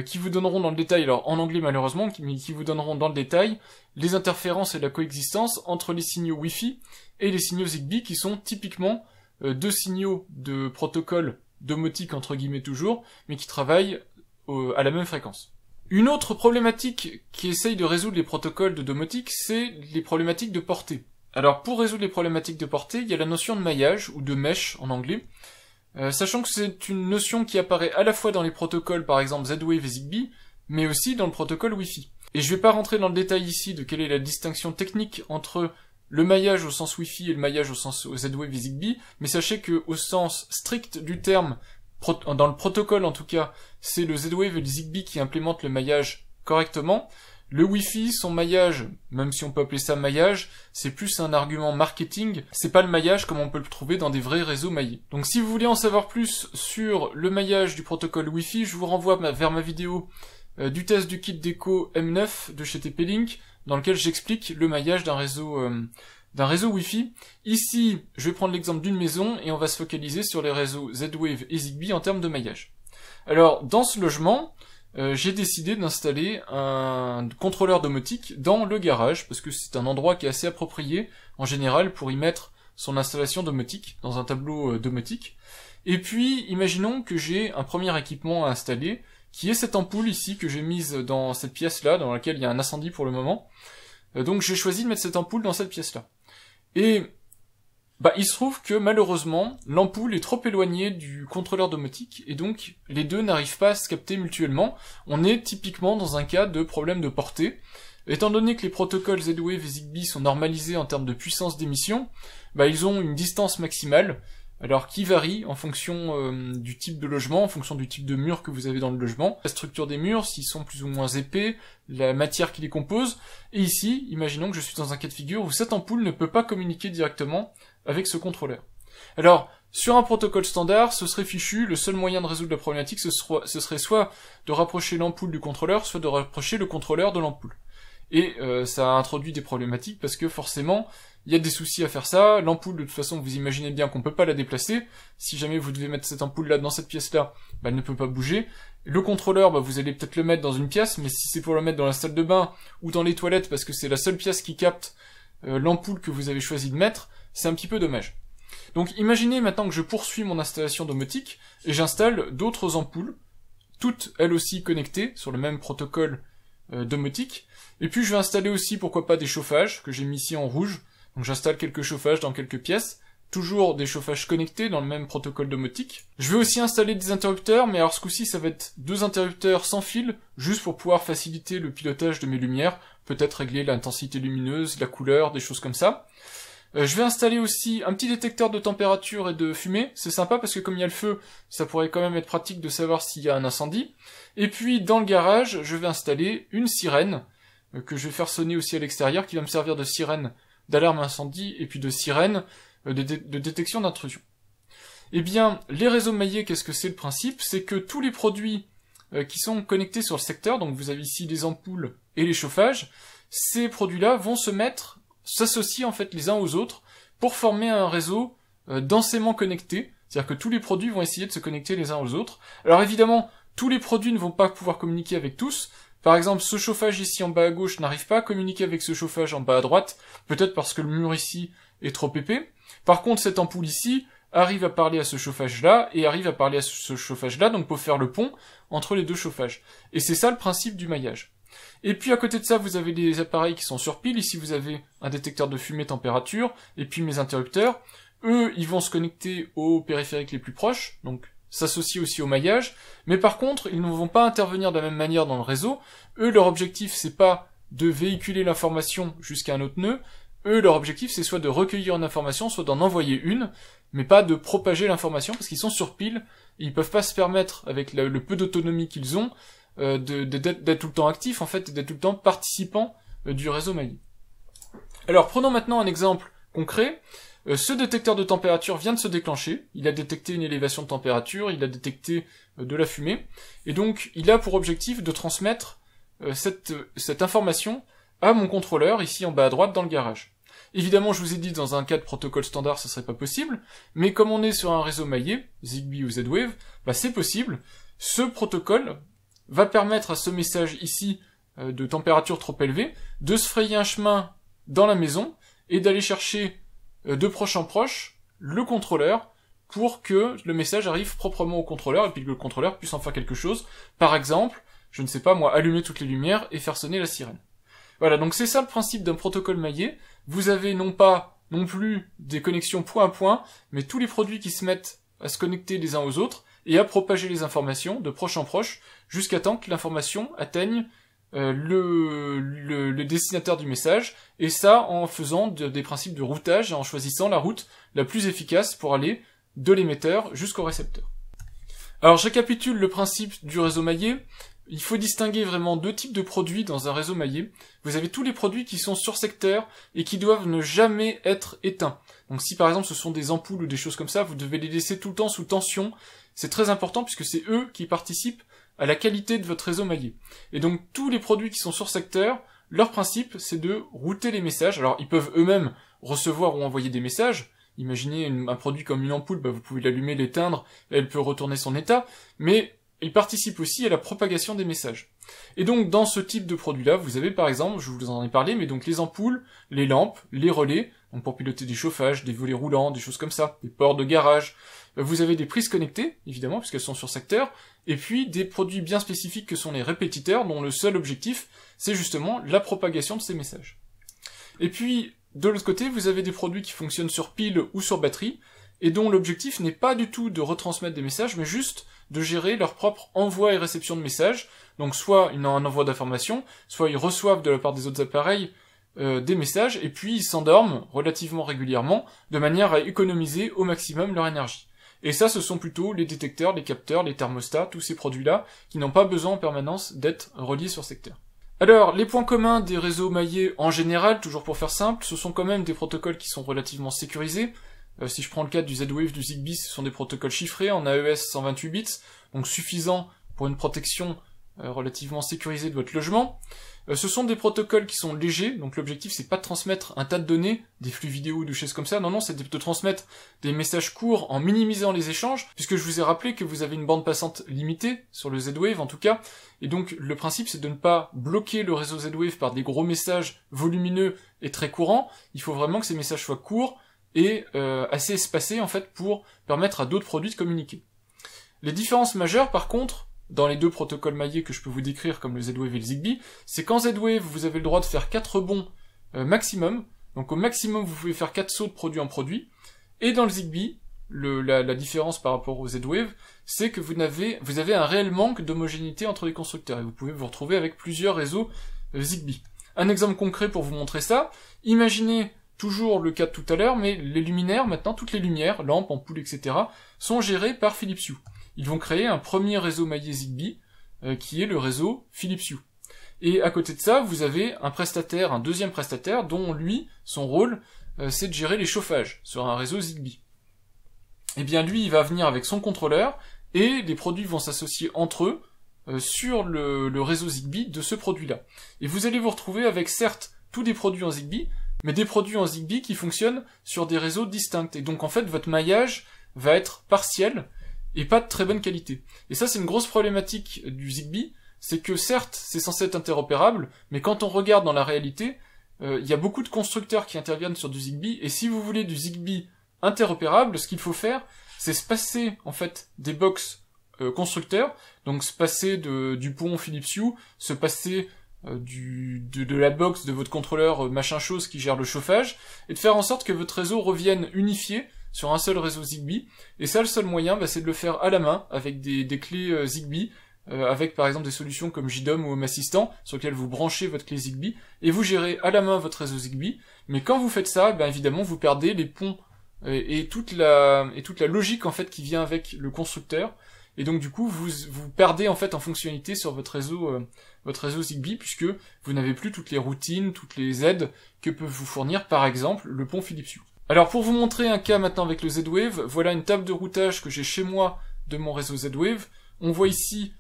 qui vous donneront dans le détail, alors en anglais malheureusement, mais qui vous donneront dans le détail les interférences et la coexistence entre les signaux Wi-Fi et les signaux Zigbee, qui sont typiquement 2 signaux de protocole domotique entre guillemets toujours, mais qui travaillent à la même fréquence. Une autre problématique qui essaye de résoudre les protocoles de domotique, c'est les problématiques de portée. Alors pour résoudre les problématiques de portée, il y a la notion de maillage, ou de mesh en anglais, sachant que c'est une notion qui apparaît à la fois dans les protocoles, par exemple Z-Wave et Zigbee, mais aussi dans le protocole Wi-Fi. Et je vais pas rentrer dans le détail ici de quelle est la distinction technique entre le maillage au sens Wi-Fi et le maillage au sens Z-Wave et Zigbee, mais sachez que au sens strict du terme, dans le protocole en tout cas, c'est le Z-Wave et le Zigbee qui implémentent le maillage correctement. Le Wi-Fi, son maillage, même si on peut appeler ça maillage, c'est plus un argument marketing, c'est pas le maillage comme on peut le trouver dans des vrais réseaux maillés. Donc si vous voulez en savoir plus sur le maillage du protocole Wi-Fi, je vous renvoie vers ma vidéo du test du kit d'écho M9 de chez TP-Link, dans lequel j'explique le maillage d'un réseau Wi-Fi. Ici, je vais prendre l'exemple d'une maison et on va se focaliser sur les réseaux Z-Wave et Zigbee en termes de maillage. Alors, dans ce logement, j'ai décidé d'installer un contrôleur domotique dans le garage, parce que c'est un endroit qui est assez approprié, en général, pour y mettre son installation domotique, dans un tableau domotique. Et puis, imaginons que j'ai un premier équipement à installer, qui est cette ampoule ici, que j'ai mise dans cette pièce-là, dans laquelle il y a un incendie pour le moment. Donc j'ai choisi de mettre cette ampoule dans cette pièce-là. Et il se trouve que malheureusement, l'ampoule est trop éloignée du contrôleur domotique, et donc les deux n'arrivent pas à se capter mutuellement. On est typiquement dans un cas de problème de portée. Étant donné que les protocoles Z-Wave et Zigbee sont normalisés en termes de puissance d'émission, ils ont une distance maximale, alors qui varie en fonction du type de logement, en fonction du type de mur que vous avez dans le logement, la structure des murs, s'ils sont plus ou moins épais, la matière qui les compose, et ici, imaginons que je suis dans un cas de figure où cette ampoule ne peut pas communiquer directement avec ce contrôleur. Alors, sur un protocole standard, ce serait fichu, le seul moyen de résoudre la problématique, ce serait soit de rapprocher l'ampoule du contrôleur, soit de rapprocher le contrôleur de l'ampoule. Et ça a introduit des problématiques parce que forcément, il y a des soucis à faire ça. L'ampoule, de toute façon, vous imaginez bien qu'on peut pas la déplacer. Si jamais vous devez mettre cette ampoule-là dans cette pièce-là, elle ne peut pas bouger. Le contrôleur, vous allez peut-être le mettre dans une pièce, mais si c'est pour le mettre dans la salle de bain ou dans les toilettes, parce que c'est la seule pièce qui capte l'ampoule que vous avez choisi de mettre, c'est un petit peu dommage. Donc imaginez maintenant que je poursuis mon installation domotique, et j'installe d'autres ampoules, toutes elles aussi connectées sur le même protocole domotique, et puis je vais installer aussi, pourquoi pas, des chauffages, que j'ai mis ici en rouge. Donc j'installe quelques chauffages dans quelques pièces, toujours des chauffages connectés dans le même protocole domotique. Je vais aussi installer des interrupteurs, mais alors ce coup-ci ça va être 2 interrupteurs sans fil, juste pour pouvoir faciliter le pilotage de mes lumières, peut-être régler l'intensité lumineuse, la couleur, des choses comme ça. Je vais installer aussi un petit détecteur de température et de fumée, c'est sympa parce que comme il y a le feu, ça pourrait quand même être pratique de savoir s'il y a un incendie. Et puis dans le garage, je vais installer une sirène, que je vais faire sonner aussi à l'extérieur, qui va me servir de sirène d'alarme incendie, et puis de sirène de détection d'intrusion. Eh bien, les réseaux maillés, qu'est-ce que c'est le principe? C'est que tous les produits qui sont connectés sur le secteur, donc vous avez ici les ampoules et les chauffages, ces produits-là vont s'associent en fait les uns aux autres pour former un réseau densément connecté, c'est-à-dire que tous les produits vont essayer de se connecter les uns aux autres. Alors évidemment, tous les produits ne vont pas pouvoir communiquer avec tous. Par exemple, ce chauffage ici en bas à gauche n'arrive pas à communiquer avec ce chauffage en bas à droite, peut-être parce que le mur ici est trop épais. Par contre, cette ampoule ici arrive à parler à ce chauffage-là, et arrive à parler à ce chauffage-là, donc pour faire le pont entre les deux chauffages. Et c'est ça le principe du maillage. Et puis à côté de ça, vous avez des appareils qui sont sur pile. Ici, vous avez un détecteur de fumée température, et puis mes interrupteurs. Eux, ils vont se connecter aux périphériques les plus proches, donc s'associer aussi au maillage, mais par contre, ils ne vont pas intervenir de la même manière dans le réseau. Eux, leur objectif, c'est pas de véhiculer l'information jusqu'à un autre nœud. Eux, leur objectif, c'est soit de recueillir une information, soit d'en envoyer une, mais pas de propager l'information, parce qu'ils sont sur pile, et ils peuvent pas se permettre, avec le peu d'autonomie qu'ils ont, d'être tout le temps actifs, en fait, d'être tout le temps participants du réseau maillé. Alors, prenons maintenant un exemple concret. Ce détecteur de température vient de se déclencher, il a détecté une élévation de température, il a détecté de la fumée, et donc il a pour objectif de transmettre cette information à mon contrôleur, ici en bas à droite dans le garage. Évidemment, je vous ai dit, dans un cas de protocole standard, ce serait pas possible, mais comme on est sur un réseau maillé, Zigbee ou Z-Wave, c'est possible. Ce protocole va permettre à ce message ici, de température trop élevée, de se frayer un chemin dans la maison, et d'aller chercher de proche en proche le contrôleur pour que le message arrive proprement au contrôleur et puis que le contrôleur puisse en faire quelque chose. Par exemple, je ne sais pas moi, allumer toutes les lumières et faire sonner la sirène. Voilà, donc c'est ça le principe d'un protocole maillé. Vous avez non plus des connexions point à point, mais tous les produits qui se mettent à se connecter les uns aux autres et à propager les informations de proche en proche jusqu'à temps que l'information atteigne le destinataire du message, et ça en faisant des principes de routage et en choisissant la route la plus efficace pour aller de l'émetteur jusqu'au récepteur. Alors je récapitule le principe du réseau maillé. Il faut distinguer vraiment deux types de produits dans un réseau maillé. Vous avez tous les produits qui sont sur secteur et qui doivent ne jamais être éteints. Donc si par exemple ce sont des ampoules ou des choses comme ça, vous devez les laisser tout le temps sous tension. C'est très important puisque c'est eux qui participent à la qualité de votre réseau maillé. Et donc tous les produits qui sont sur secteur, leur principe c'est de router les messages. Alors ils peuvent eux-mêmes recevoir ou envoyer des messages. Imaginez un produit comme une ampoule, vous pouvez l'allumer, l'éteindre, elle peut retourner son état, mais ils participent aussi à la propagation des messages. Et donc dans ce type de produit-là, vous avez par exemple, je vous en ai parlé, mais donc les ampoules, les lampes, les relais, donc pour piloter des chauffages, des volets roulants, des choses comme ça, des ports de garage. Vous avez des prises connectées, évidemment, puisqu'elles sont sur secteur, et puis des produits bien spécifiques que sont les répétiteurs, dont le seul objectif, c'est justement la propagation de ces messages. Et puis, de l'autre côté, vous avez des produits qui fonctionnent sur pile ou sur batterie, et dont l'objectif n'est pas du tout de retransmettre des messages, mais juste de gérer leur propre envoi et réception de messages. Donc soit ils ont un envoi d'informations, soit ils reçoivent de la part des autres appareils des messages, et puis ils s'endorment relativement régulièrement, de manière à économiser au maximum leur énergie. Et ça, ce sont plutôt les détecteurs, les capteurs, les thermostats, tous ces produits-là, qui n'ont pas besoin en permanence d'être reliés sur secteur. Alors, les points communs des réseaux maillés en général, toujours pour faire simple, ce sont quand même des protocoles qui sont relativement sécurisés. Si je prends le cas du Z-Wave, du Zigbee, ce sont des protocoles chiffrés en AES 128 bits, donc suffisant pour une protection relativement sécurisée de votre logement. Ce sont des protocoles qui sont légers, donc l'objectif c'est pas de transmettre un tas de données, des flux vidéo ou des choses comme ça, non, c'est de transmettre des messages courts en minimisant les échanges, puisque je vous ai rappelé que vous avez une bande passante limitée, sur le Z-Wave en tout cas, et donc le principe c'est de ne pas bloquer le réseau Z-Wave par des gros messages volumineux et très courants. Il faut vraiment que ces messages soient courts et assez espacés en fait pour permettre à d'autres produits de communiquer. Les différences majeures par contre, dans les deux protocoles maillés que je peux vous décrire comme le Z-Wave et le Zigbee, c'est qu'en Z-Wave, vous avez le droit de faire 4 bonds maximum, donc au maximum vous pouvez faire 4 sauts de produit en produit, et dans le Zigbee, la différence par rapport au Z-Wave, c'est que vous avez un réel manque d'homogénéité entre les constructeurs, et vous pouvez vous retrouver avec plusieurs réseaux Zigbee. Un exemple concret pour vous montrer ça, imaginez toujours le cas de tout à l'heure, mais les luminaires, maintenant, toutes les lumières, lampes, ampoules, etc., sont gérées par Philips Hue. Ils vont créer un premier réseau maillé Zigbee, qui est le réseau Philips Hue. Et à côté de ça, vous avez un deuxième prestataire, dont lui, son rôle, c'est de gérer les chauffages sur un réseau Zigbee. Et bien lui, il va venir avec son contrôleur, et les produits vont s'associer entre eux sur le réseau Zigbee de ce produit-là. Et vous allez vous retrouver avec, certes, tous des produits en Zigbee, mais des produits en Zigbee qui fonctionnent sur des réseaux distincts. Et donc en fait, votre maillage va être partiel, et pas de très bonne qualité. Et ça, c'est une grosse problématique du Zigbee, c'est que certes, c'est censé être interopérable, mais quand on regarde dans la réalité, il y a beaucoup de constructeurs qui interviennent sur du Zigbee, et si vous voulez du Zigbee interopérable, ce qu'il faut faire, c'est se passer, en fait, des box constructeurs, donc se passer du pont Philips Hue, se passer de la box de votre contrôleur machin chose qui gère le chauffage, et de faire en sorte que votre réseau revienne unifié sur un seul réseau Zigbee, et ça, le seul moyen, c'est de le faire à la main, avec des clés Zigbee, avec par exemple des solutions comme JDOM ou Home Assistant, sur lesquelles vous branchez votre clé Zigbee, et vous gérez à la main votre réseau Zigbee, mais quand vous faites ça, évidemment, vous perdez les ponts et toute la logique en fait qui vient avec le constructeur, et donc du coup vous perdez en fait en fonctionnalité sur votre réseau Zigbee, puisque vous n'avez plus toutes les routines, toutes les aides que peut vous fournir par exemple le pont Philips Hue. Alors pour vous montrer un cas maintenant avec le Z-Wave, voilà une table de routage que j'ai chez moi de mon réseau Z-Wave. On voit ici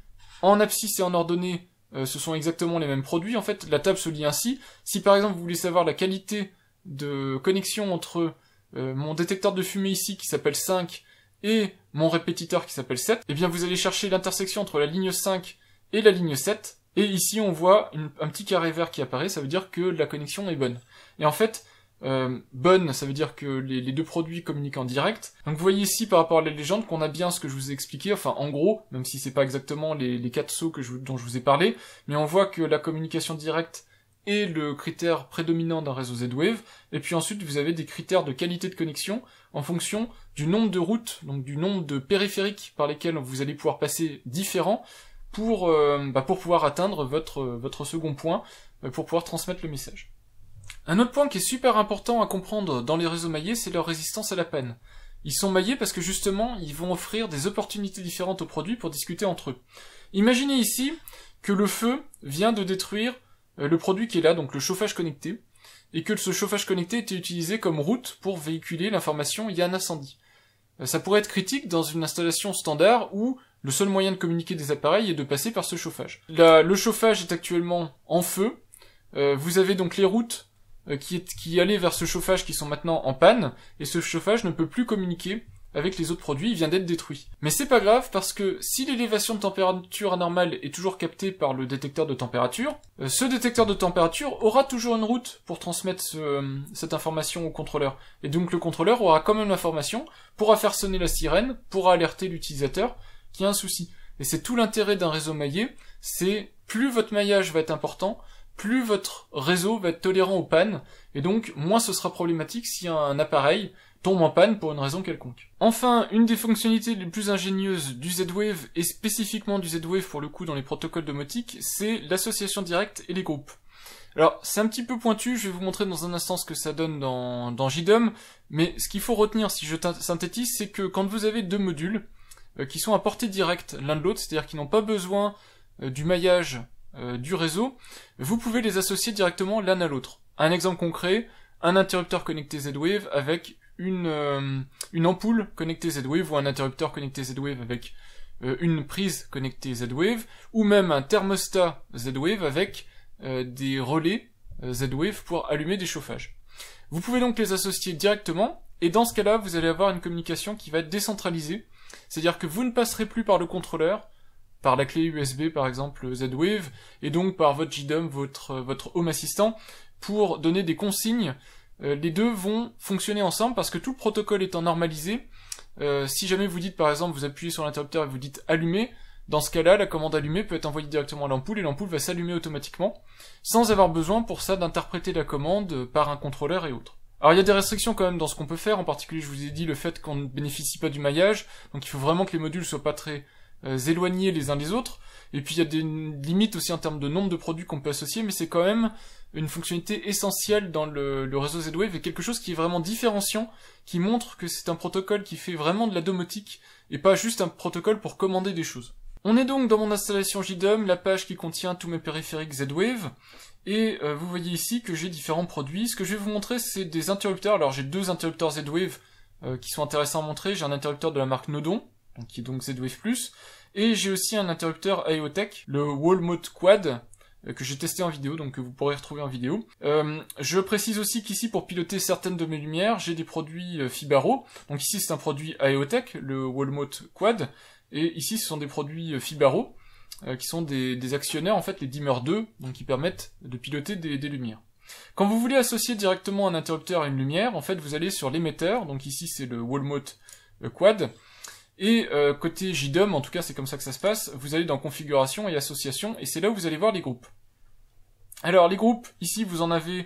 en abscisse et en ordonnée, ce sont exactement les mêmes produits. En fait, la table se lit ainsi. Si par exemple vous voulez savoir la qualité de connexion entre mon détecteur de fumée ici qui s'appelle 5 et mon répétiteur qui s'appelle 7, eh bien vous allez chercher l'intersection entre la ligne 5 et la ligne 7, et ici on voit un petit carré vert qui apparaît, ça veut dire que la connexion est bonne. Et en fait, bonne, ça veut dire que les deux produits communiquent en direct. Donc vous voyez ici par rapport à la légende qu'on a bien ce que je vous ai expliqué, enfin en gros, même si c'est pas exactement les 4 sauts dont je vous ai parlé, mais on voit que la communication directe est le critère prédominant d'un réseau Z-Wave, et puis ensuite vous avez des critères de qualité de connexion en fonction du nombre de routes, donc du nombre de périphériques par lesquels vous allez pouvoir passer différents pour pouvoir atteindre votre second point, pour pouvoir transmettre le message. Un autre point qui est super important à comprendre dans les réseaux maillés, c'est leur résistance à la panne. Ils sont maillés parce que justement, ils vont offrir des opportunités différentes aux produits pour discuter entre eux. Imaginez ici que le feu vient de détruire le produit qui est là, donc le chauffage connecté, et que ce chauffage connecté était utilisé comme route pour véhiculer l'information il y a un incendie. Ça pourrait être critique dans une installation standard où le seul moyen de communiquer des appareils est de passer par ce chauffage. Le chauffage est actuellement en feu, vous avez donc les routes qui allaient vers ce chauffage qui sont maintenant en panne, et ce chauffage ne peut plus communiquer avec les autres produits, il vient d'être détruit. Mais c'est pas grave, parce que si l'élévation de température anormale est toujours captée par le détecteur de température, ce détecteur de température aura toujours une route pour transmettre cette information au contrôleur. Et donc le contrôleur aura quand même l'information, pourra faire sonner la sirène, pourra alerter l'utilisateur qu'il y a un souci. Et c'est tout l'intérêt d'un réseau maillé, c'est plus votre maillage va être important, plus votre réseau va être tolérant aux pannes, et donc moins ce sera problématique si un appareil tombe en panne pour une raison quelconque. Enfin, une des fonctionnalités les plus ingénieuses du Z-Wave, et spécifiquement du Z-Wave pour le coup dans les protocoles domotiques, c'est l'association directe et les groupes. Alors, c'est un petit peu pointu, je vais vous montrer dans un instant ce que ça donne dans JDOM, mais ce qu'il faut retenir si je synthétise, c'est que quand vous avez deux modules qui sont à portée directe l'un de l'autre, c'est-à-dire qui n'ont pas besoin du maillage du réseau, vous pouvez les associer directement l'un à l'autre. Un exemple concret, un interrupteur connecté Z-Wave avec une ampoule connectée Z-Wave, ou un interrupteur connecté Z-Wave avec une prise connectée Z-Wave, ou même un thermostat Z-Wave avec des relais Z-Wave pour allumer des chauffages. Vous pouvez donc les associer directement, et dans ce cas-là, vous allez avoir une communication qui va être décentralisée, c'est-à-dire que vous ne passerez plus par le contrôleur, par la clé USB par exemple Z-Wave, et donc par votre JDOM, votre Home Assistant, pour donner des consignes. Les deux vont fonctionner ensemble parce que tout le protocole étant normalisé, si jamais vous dites par exemple, vous appuyez sur l'interrupteur et vous dites allumer, dans ce cas-là, la commande allumer peut être envoyée directement à l'ampoule et l'ampoule va s'allumer automatiquement, sans avoir besoin pour ça d'interpréter la commande par un contrôleur et autres. Alors il y a des restrictions quand même dans ce qu'on peut faire, en particulier je vous ai dit le fait qu'on ne bénéficie pas du maillage, donc il faut vraiment que les modules soient pas très éloignés les uns des autres, et puis il y a des limites aussi en termes de nombre de produits qu'on peut associer, mais c'est quand même une fonctionnalité essentielle dans le réseau Z-Wave, et quelque chose qui est vraiment différenciant, qui montre que c'est un protocole qui fait vraiment de la domotique, et pas juste un protocole pour commander des choses. On est donc dans mon installation JDOM, la page qui contient tous mes périphériques Z-Wave, et vous voyez ici que j'ai différents produits. Ce que je vais vous montrer, c'est des interrupteurs. Alors j'ai deux interrupteurs Z-Wave qui sont intéressants à montrer. J'ai un interrupteur de la marque Nodon, qui est donc Z-Wave+, et j'ai aussi un interrupteur AEOTech, le Wall Mode Quad, que j'ai testé en vidéo, donc que vous pourrez retrouver en vidéo. Je précise aussi qu'ici, pour piloter certaines de mes lumières, j'ai des produits Fibaro. Donc ici, c'est un produit AEOTech, le Wall Mode Quad, et ici, ce sont des produits Fibaro, qui sont des actionnaires, en fait, les dimmer 2, donc qui permettent de piloter des lumières. Quand vous voulez associer directement un interrupteur à une lumière, en fait, vous allez sur l'émetteur, donc ici, c'est le Wall Mode Quad, et côté JDOM, en tout cas c'est comme ça que ça se passe, vous allez dans configuration et association, et c'est là où vous allez voir les groupes. Alors les groupes, ici vous en avez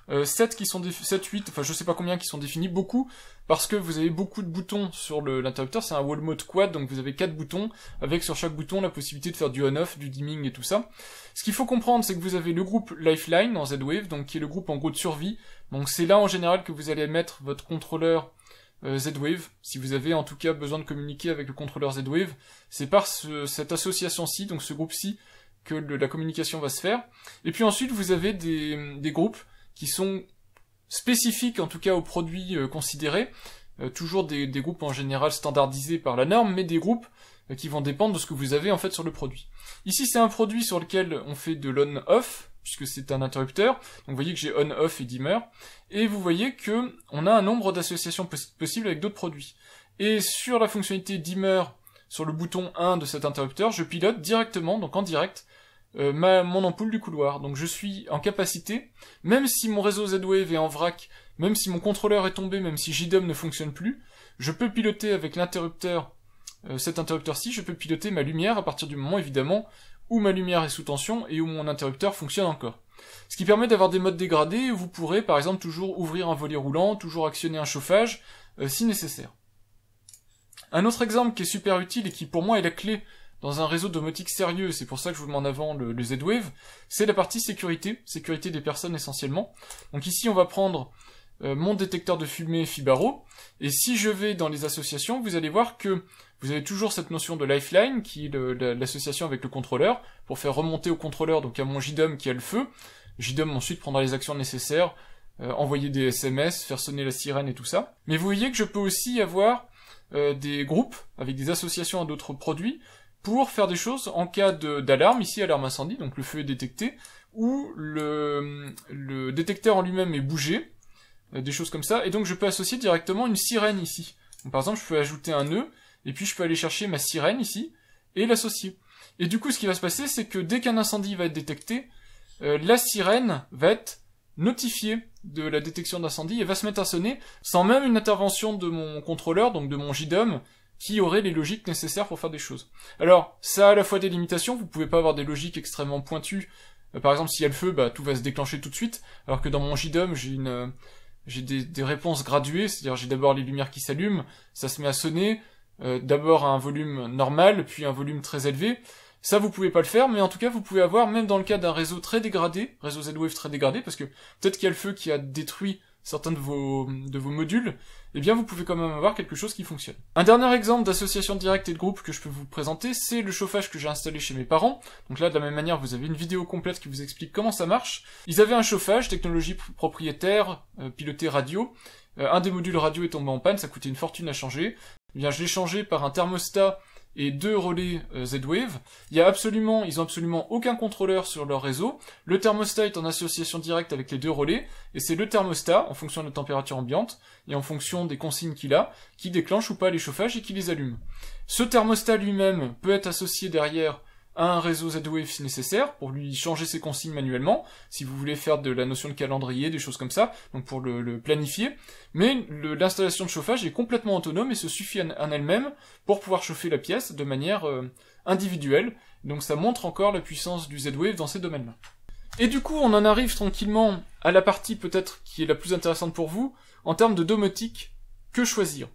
7 qui sont 7, 8, enfin je sais pas combien qui sont définis, beaucoup, parce que vous avez beaucoup de boutons sur l'interrupteur, c'est un wall mode quad, donc vous avez 4 boutons, avec sur chaque bouton la possibilité de faire du on-off, du dimming et tout ça. Ce qu'il faut comprendre, c'est que vous avez le groupe Lifeline en Z-Wave, donc qui est le groupe en gros de survie, donc c'est là en général que vous allez mettre votre contrôleur Z-Wave, si vous avez en tout cas besoin de communiquer avec le contrôleur Z-Wave, c'est par cette association-ci, donc ce groupe-ci, que la communication va se faire. Et puis ensuite, vous avez des groupes qui sont spécifiques, en tout cas aux produits considérés, toujours des groupes en général standardisés par la norme, mais des groupes qui vont dépendre de ce que vous avez en fait sur le produit. Ici, c'est un produit sur lequel on fait de l'on-off, puisque c'est un interrupteur. Donc vous voyez que j'ai on-off et dimmer, et vous voyez que on a un nombre d'associations possibles avec d'autres produits. Et sur la fonctionnalité dimmer, sur le bouton 1 de cet interrupteur, je pilote directement, donc en direct, mon ampoule du couloir. Donc je suis en capacité, même si mon réseau Z-Wave est en vrac, même si mon contrôleur est tombé, même si JDOM ne fonctionne plus, je peux piloter avec l'interrupteur, cet interrupteur-ci, je peux piloter ma lumière à partir du moment, évidemment, où ma lumière est sous tension et où mon interrupteur fonctionne encore. Ce qui permet d'avoir des modes dégradés où vous pourrez, par exemple, toujours ouvrir un volet roulant, toujours actionner un chauffage, si nécessaire. Un autre exemple qui est super utile et qui pour moi est la clé dans un réseau domotique sérieux, c'est pour ça que je vous mets en avant le Z-Wave, c'est la partie sécurité des personnes essentiellement. Donc ici on va prendre mon détecteur de fumée Fibaro, et si je vais dans les associations, vous allez voir que vous avez toujours cette notion de Lifeline, qui est l'association avec le contrôleur, pour faire remonter au contrôleur, donc à mon JDOM qui a le feu. JDOM ensuite prendra les actions nécessaires, envoyer des SMS, faire sonner la sirène et tout ça. Mais vous voyez que je peux aussi avoir des groupes avec des associations à d'autres produits, pour faire des choses en cas d'alarme, ici alarme incendie, donc le feu est détecté, ou le détecteur en lui-même est bougé, des choses comme ça, et donc je peux associer directement une sirène ici. Donc, par exemple, je peux ajouter un nœud, et puis je peux aller chercher ma sirène ici, et l'associer. Et du coup, ce qui va se passer, c'est que dès qu'un incendie va être détecté, la sirène va être notifiée de la détection d'incendie, et va se mettre à sonner, sans même une intervention de mon contrôleur, donc de mon JDOM, qui aurait les logiques nécessaires pour faire des choses. Alors, ça a à la fois des limitations, vous pouvez pas avoir des logiques extrêmement pointues, par exemple, s'il y a le feu, bah, tout va se déclencher tout de suite, alors que dans mon JDOM, j'ai des réponses graduées, c'est-à-dire j'ai d'abord les lumières qui s'allument, ça se met à sonner, d'abord à un volume normal, puis un volume très élevé. Ça, vous pouvez pas le faire, mais en tout cas, vous pouvez avoir, même dans le cas d'un réseau très dégradé, réseau Z-Wave très dégradé, parce que peut-être qu'il y a le feu qui a détruit certains de vos modules, eh bien vous pouvez quand même avoir quelque chose qui fonctionne. Un dernier exemple d'association directe et de groupe que je peux vous présenter, c'est le chauffage que j'ai installé chez mes parents. Donc là, de la même manière, vous avez une vidéo complète qui vous explique comment ça marche. Ils avaient un chauffage, technologie propriétaire, piloté radio. Un des modules radio est tombé en panne, ça coûtait une fortune à changer. Eh bien, je l'ai changé par un thermostat et 2 relais Z-Wave. Ils ont absolument aucun contrôleur sur leur réseau. Le thermostat est en association directe avec les 2 relais, et c'est le thermostat, en fonction de la température ambiante, et en fonction des consignes qu'il a, qui déclenche ou pas les chauffages et qui les allume. Ce thermostat lui-même peut être associé derrière à un réseau Z-Wave si nécessaire, pour lui changer ses consignes manuellement, si vous voulez faire de la notion de calendrier, des choses comme ça, donc pour le planifier, mais l'installation de chauffage est complètement autonome et se suffit en elle-même pour pouvoir chauffer la pièce de manière individuelle, donc ça montre encore la puissance du Z-Wave dans ces domaines-là. Et du coup, on en arrive tranquillement à la partie peut-être qui est la plus intéressante pour vous, en termes de domotique, que choisir.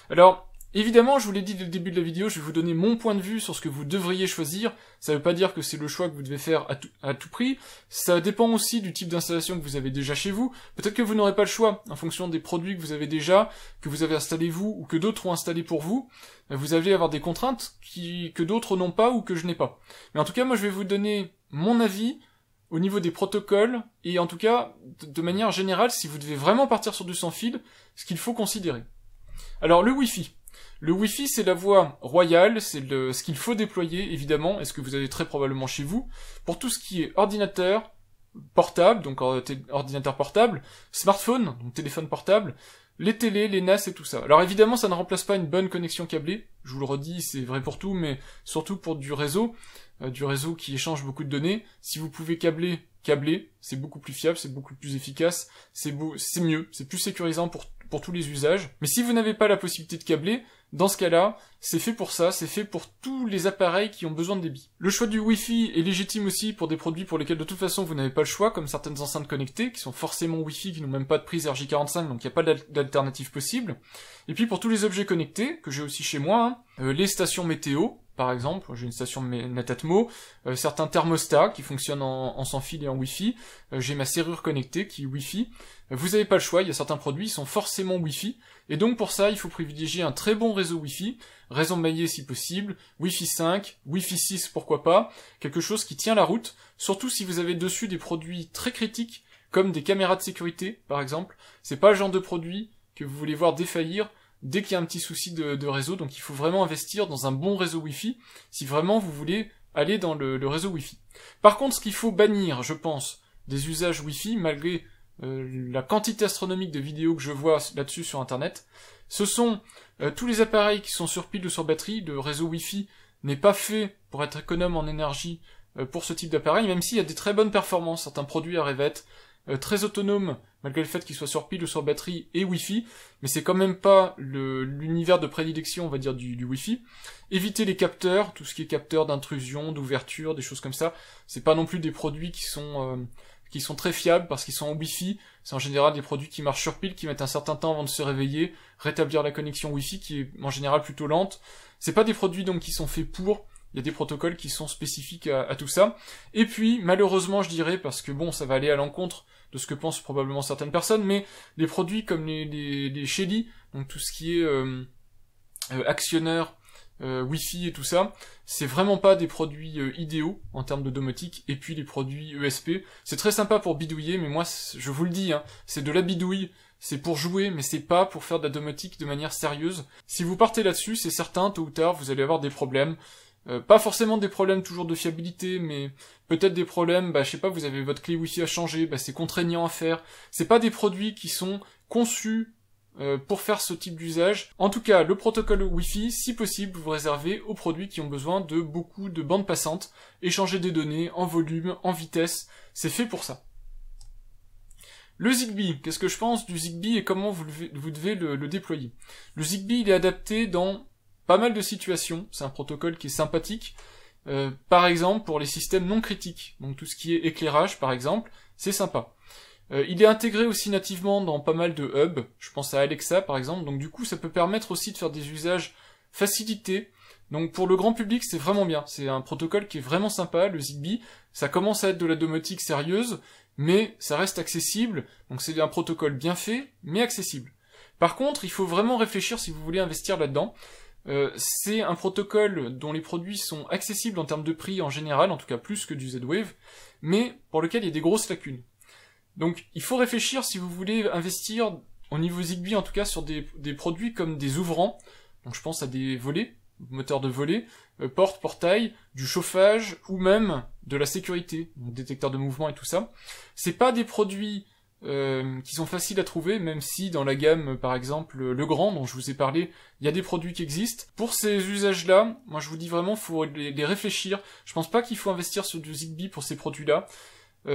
Alors, évidemment, je vous l'ai dit dès le début de la vidéo, je vais vous donner mon point de vue sur ce que vous devriez choisir. Ça veut pas dire que c'est le choix que vous devez faire à tout prix. Ça dépend aussi du type d'installation que vous avez déjà chez vous. Peut-être que vous n'aurez pas le choix, en fonction des produits que vous avez déjà, que vous avez installés vous, ou que d'autres ont installés pour vous. Vous allez avoir des contraintes que d'autres n'ont pas ou que je n'ai pas. Mais en tout cas, moi je vais vous donner mon avis au niveau des protocoles, et en tout cas, de manière générale, si vous devez vraiment partir sur du sans fil, ce qu'il faut considérer. Alors, le Wi-Fi. Le Wi-Fi, c'est la voie royale, c'est ce qu'il faut déployer, évidemment, et ce que vous avez très probablement chez vous, pour tout ce qui est ordinateur, portable, donc ordinateur portable, smartphone, donc téléphone portable, les télés, les NAS et tout ça. Alors évidemment, ça ne remplace pas une bonne connexion câblée, je vous le redis, c'est vrai pour tout, mais surtout pour du réseau qui échange beaucoup de données. Si vous pouvez câbler, c'est beaucoup plus fiable, c'est beaucoup plus efficace, c'est mieux, c'est plus sécurisant pour tous les usages. Mais si vous n'avez pas la possibilité de câbler, dans ce cas-là, c'est fait pour ça, c'est fait pour tous les appareils qui ont besoin de débit. Le choix du Wi-Fi est légitime aussi pour des produits pour lesquels de toute façon vous n'avez pas le choix, comme certaines enceintes connectées, qui sont forcément Wi-Fi, qui n'ont même pas de prise RJ45, donc il n'y a pas d'alternative possible. Et puis pour tous les objets connectés, que j'ai aussi chez moi, les stations météo, par exemple, j'ai une station Netatmo, certains thermostats qui fonctionnent en sans fil et en Wi-Fi, j'ai ma serrure connectée qui est Wi-Fi. Vous n'avez pas le choix, il y a certains produits qui sont forcément Wi-Fi, et donc pour ça il faut privilégier un très bon réseau Wi-Fi, réseau maillé si possible, Wi-Fi 5, Wi-Fi 6 pourquoi pas, quelque chose qui tient la route, surtout si vous avez dessus des produits très critiques, comme des caméras de sécurité par exemple, c'est pas le genre de produit que vous voulez voir défaillir dès qu'il y a un petit souci de réseau, donc il faut vraiment investir dans un bon réseau Wi-Fi, si vraiment vous voulez aller dans le réseau Wi-Fi. Par contre, ce qu'il faut bannir, je pense, des usages Wi-Fi, malgré la quantité astronomique de vidéos que je vois là-dessus sur internet, ce sont tous les appareils qui sont sur pile ou sur batterie. Le réseau Wi-Fi n'est pas fait pour être économe en énergie pour ce type d'appareil, même s'il y a des très bonnes performances, certains produits à revette, très autonomes, malgré le fait qu'ils soient sur pile ou sur batterie et Wi-Fi, mais c'est quand même pas l'univers de prédilection, on va dire, du Wi-Fi. Évitez les capteurs, tout ce qui est capteurs d'intrusion, d'ouverture, des choses comme ça, c'est pas non plus des produits qui sont très fiables parce qu'ils sont en Wi-Fi, c'est en général des produits qui marchent sur pile, qui mettent un certain temps avant de se réveiller, rétablir la connexion Wi-Fi qui est en général plutôt lente. C'est pas des produits donc qui sont faits pour, il y a des protocoles qui sont spécifiques à tout ça. Et puis, malheureusement je dirais, parce que bon, ça va aller à l'encontre de ce que pensent probablement certaines personnes, mais les produits comme les Shelly, donc tout ce qui est actionneur, Wi-Fi et tout ça, c'est vraiment pas des produits idéaux en termes de domotique. Et puis les produits ESP, c'est très sympa pour bidouiller, mais moi je vous le dis, hein, c'est de la bidouille, c'est pour jouer, mais c'est pas pour faire de la domotique de manière sérieuse. Si vous partez là-dessus, c'est certain, tôt ou tard, vous allez avoir des problèmes. Pas forcément des problèmes toujours de fiabilité, mais peut-être des problèmes, je sais pas, vous avez votre clé Wi-Fi à changer, c'est contraignant à faire. C'est pas des produits qui sont conçus pour faire ce type d'usage. En tout cas, le protocole Wi-Fi, si possible, vous réservez aux produits qui ont besoin de beaucoup de bandes passantes, échanger des données en volume, en vitesse, c'est fait pour ça. Le Zigbee, qu'est-ce que je pense du Zigbee et comment vous devez le déployer? Le Zigbee, il est adapté dans pas mal de situations, c'est un protocole qui est sympathique, par exemple pour les systèmes non critiques, donc tout ce qui est éclairage par exemple, c'est sympa. Il est intégré aussi nativement dans pas mal de hubs, je pense à Alexa par exemple, donc du coup ça peut permettre aussi de faire des usages facilités, donc pour le grand public c'est vraiment bien, c'est un protocole qui est vraiment sympa, le Zigbee, ça commence à être de la domotique sérieuse, mais ça reste accessible, donc c'est un protocole bien fait, mais accessible. Par contre, il faut vraiment réfléchir si vous voulez investir là-dedans. C'est un protocole dont les produits sont accessibles en termes de prix en général, en tout cas plus que du Z-Wave, mais pour lequel il y a des grosses lacunes. Donc il faut réfléchir si vous voulez investir au niveau Zigbee en tout cas sur des produits comme des ouvrants, donc je pense à des volets, moteurs de volets, portes, portails, du chauffage ou même de la sécurité, donc détecteur de mouvement et tout ça. C'est pas des produits qui sont faciles à trouver, même si dans la gamme, par exemple, Legrand, dont je vous ai parlé, il y a des produits qui existent. Pour ces usages-là, moi je vous dis vraiment, faut les réfléchir. Je pense pas qu'il faut investir sur du Zigbee pour ces produits-là.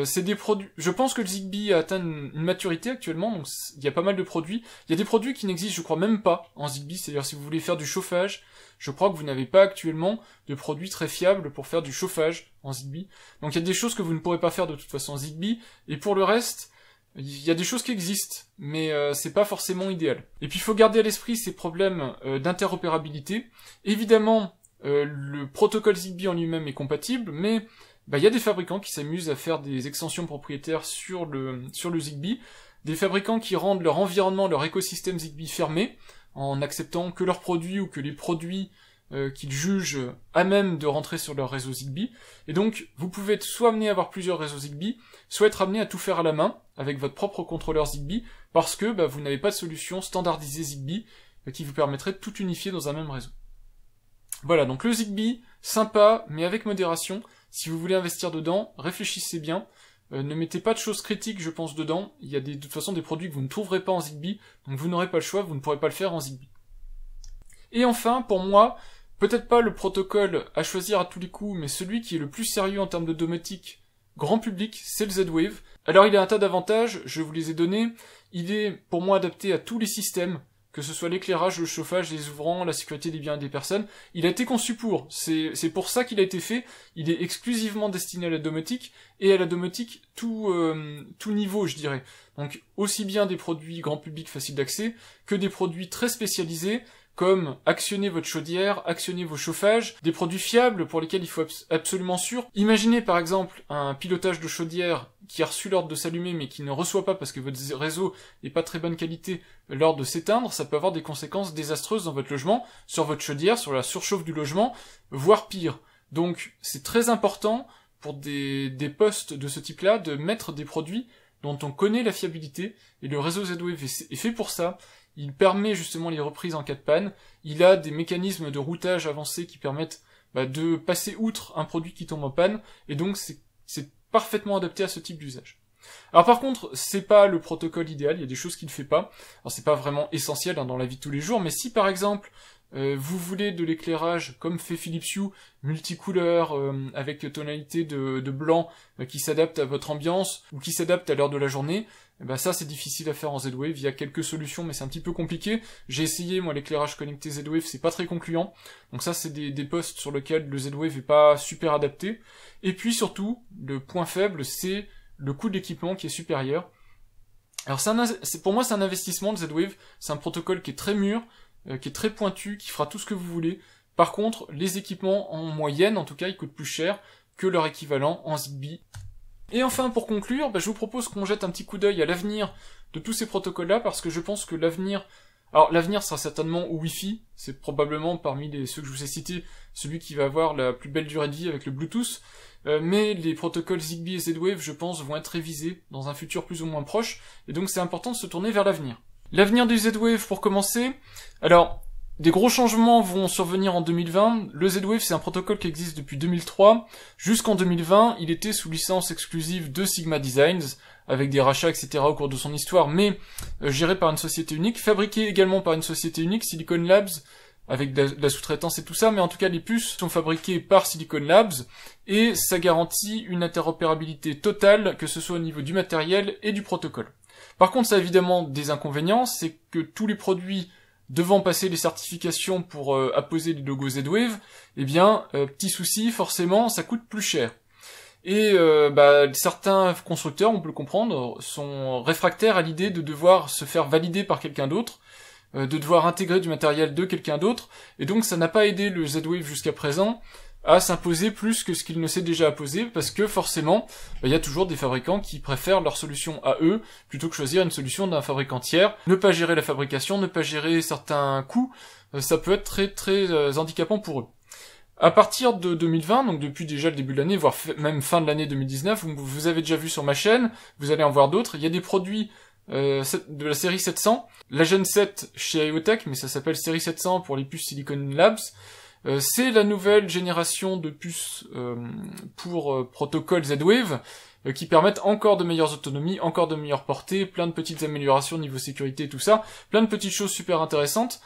C'est des produits. Je pense que le Zigbee a atteint une maturité actuellement, donc il y a pas mal de produits. Il y a des produits qui n'existent, je crois, même pas en Zigbee. C'est-à-dire si vous voulez faire du chauffage, je crois que vous n'avez pas actuellement de produits très fiables pour faire du chauffage en Zigbee. Donc il y a des choses que vous ne pourrez pas faire de toute façon en Zigbee. Et pour le reste, il y a des choses qui existent, mais c'est pas forcément idéal. Et puis il faut garder à l'esprit ces problèmes d'interopérabilité. Évidemment, le protocole Zigbee en lui-même est compatible, mais il y a des fabricants qui s'amusent à faire des extensions propriétaires sur le Zigbee, des fabricants qui rendent leur environnement, leur écosystème Zigbee fermé, en acceptant que leurs produits ou que les produits qu'ils jugent à même de rentrer sur leur réseau Zigbee. Et donc, vous pouvez être soit amené à avoir plusieurs réseaux Zigbee, soit être amené à tout faire à la main, avec votre propre contrôleur Zigbee, parce que vous n'avez pas de solution standardisée Zigbee qui vous permettrait de tout unifier dans un même réseau. Voilà, donc le Zigbee, sympa, mais avec modération. Si vous voulez investir dedans, réfléchissez bien. Ne mettez pas de choses critiques, je pense, dedans. Il y a de toute façon des produits que vous ne trouverez pas en Zigbee, donc vous n'aurez pas le choix, vous ne pourrez pas le faire en Zigbee. Et enfin, pour moi, peut-être pas le protocole à choisir à tous les coups, mais celui qui est le plus sérieux en termes de domotique grand public, c'est le Z-Wave. Alors il a un tas d'avantages, je vous les ai donnés. Il est pour moi adapté à tous les systèmes, que ce soit l'éclairage, le chauffage, les ouvrants, la sécurité des biens et des personnes. Il a été conçu pour, c'est pour ça qu'il a été fait. Il est exclusivement destiné à la domotique, et à la domotique tout niveau, je dirais. Donc aussi bien des produits grand public faciles d'accès, que des produits très spécialisés, comme actionner votre chaudière, actionner vos chauffages, des produits fiables pour lesquels il faut absolument sûr. Imaginez par exemple un pilotage de chaudière qui a reçu l'ordre de s'allumer mais qui ne reçoit pas parce que votre réseau n'est pas très bonne qualité l'ordre de s'éteindre, ça peut avoir des conséquences désastreuses dans votre logement, sur votre chaudière, sur la surchauffe du logement, voire pire. Donc c'est très important pour des postes de ce type-là de mettre des produits dont on connaît la fiabilité, et le réseau Z-Wave est fait pour ça. Il permet justement les reprises en cas de panne, il a des mécanismes de routage avancés qui permettent de passer outre un produit qui tombe en panne, et donc c'est parfaitement adapté à ce type d'usage. Alors par contre, c'est pas le protocole idéal, il y a des choses qu'il ne fait pas, alors c'est pas vraiment essentiel dans la vie de tous les jours, mais si par exemple vous voulez de l'éclairage comme fait Philips Hue, multicouleur, avec tonalité de blanc qui s'adapte à votre ambiance, ou qui s'adapte à l'heure de la journée, ça c'est difficile à faire en Z-Wave, il y a quelques solutions mais c'est un petit peu compliqué. J'ai essayé moi l'éclairage connecté Z-Wave, c'est pas très concluant, donc ça c'est des postes sur lesquels le Z-Wave est pas super adapté. Et puis surtout, le point faible c'est le coût de l'équipement qui est supérieur. Alors pour moi c'est un investissement de Z-Wave, c'est un protocole qui est très mûr, qui est très pointu, qui fera tout ce que vous voulez. Par contre, les équipements en moyenne, en tout cas, ils coûtent plus cher que leur équivalent en Zigbee. Et enfin, pour conclure, je vous propose qu'on jette un petit coup d'œil à l'avenir de tous ces protocoles-là, parce que je pense que l'avenir... Alors, l'avenir sera certainement au Wi-Fi, c'est probablement parmi ceux que je vous ai cités, celui qui va avoir la plus belle durée de vie avec le Bluetooth, mais les protocoles Zigbee et Z-Wave, je pense, vont être révisés dans un futur plus ou moins proche, et donc c'est important de se tourner vers l'avenir. L'avenir du Z-Wave pour commencer, alors des gros changements vont survenir en 2020, le Z-Wave c'est un protocole qui existe depuis 2003, jusqu'en 2020 il était sous licence exclusive de Sigma Designs, avec des rachats etc. au cours de son histoire, mais géré par une société unique, fabriqué également par une société unique, Silicon Labs, avec de la sous-traitance et tout ça, mais en tout cas les puces sont fabriquées par Silicon Labs, et ça garantit une interopérabilité totale, que ce soit au niveau du matériel et du protocole. Par contre, ça a évidemment des inconvénients, c'est que tous les produits devant passer les certifications pour apposer les logos Z-Wave, petit souci, forcément, ça coûte plus cher. Et certains constructeurs, on peut le comprendre, sont réfractaires à l'idée de devoir se faire valider par quelqu'un d'autre, de devoir intégrer du matériel de quelqu'un d'autre, et donc ça n'a pas aidé le Z-Wave jusqu'à présent à s'imposer plus que ce qu'il ne s'est déjà imposé, parce que forcément, il y a toujours des fabricants qui préfèrent leur solution à eux, plutôt que choisir une solution d'un fabricant tiers. Ne pas gérer la fabrication, ne pas gérer certains coûts, ça peut être très très handicapant pour eux. À partir de 2020, donc depuis déjà le début de l'année, voire même fin de l'année 2019, vous avez déjà vu sur ma chaîne, vous allez en voir d'autres, il y a des produits de la série 700, la Gen 7 chez IoTech, mais ça s'appelle série 700 pour les puces Silicon Labs. C'est la nouvelle génération de puces pour protocole Z-Wave qui permettent encore de meilleures autonomies, encore de meilleures portées, plein de petites améliorations niveau sécurité, tout ça, plein de petites choses super intéressantes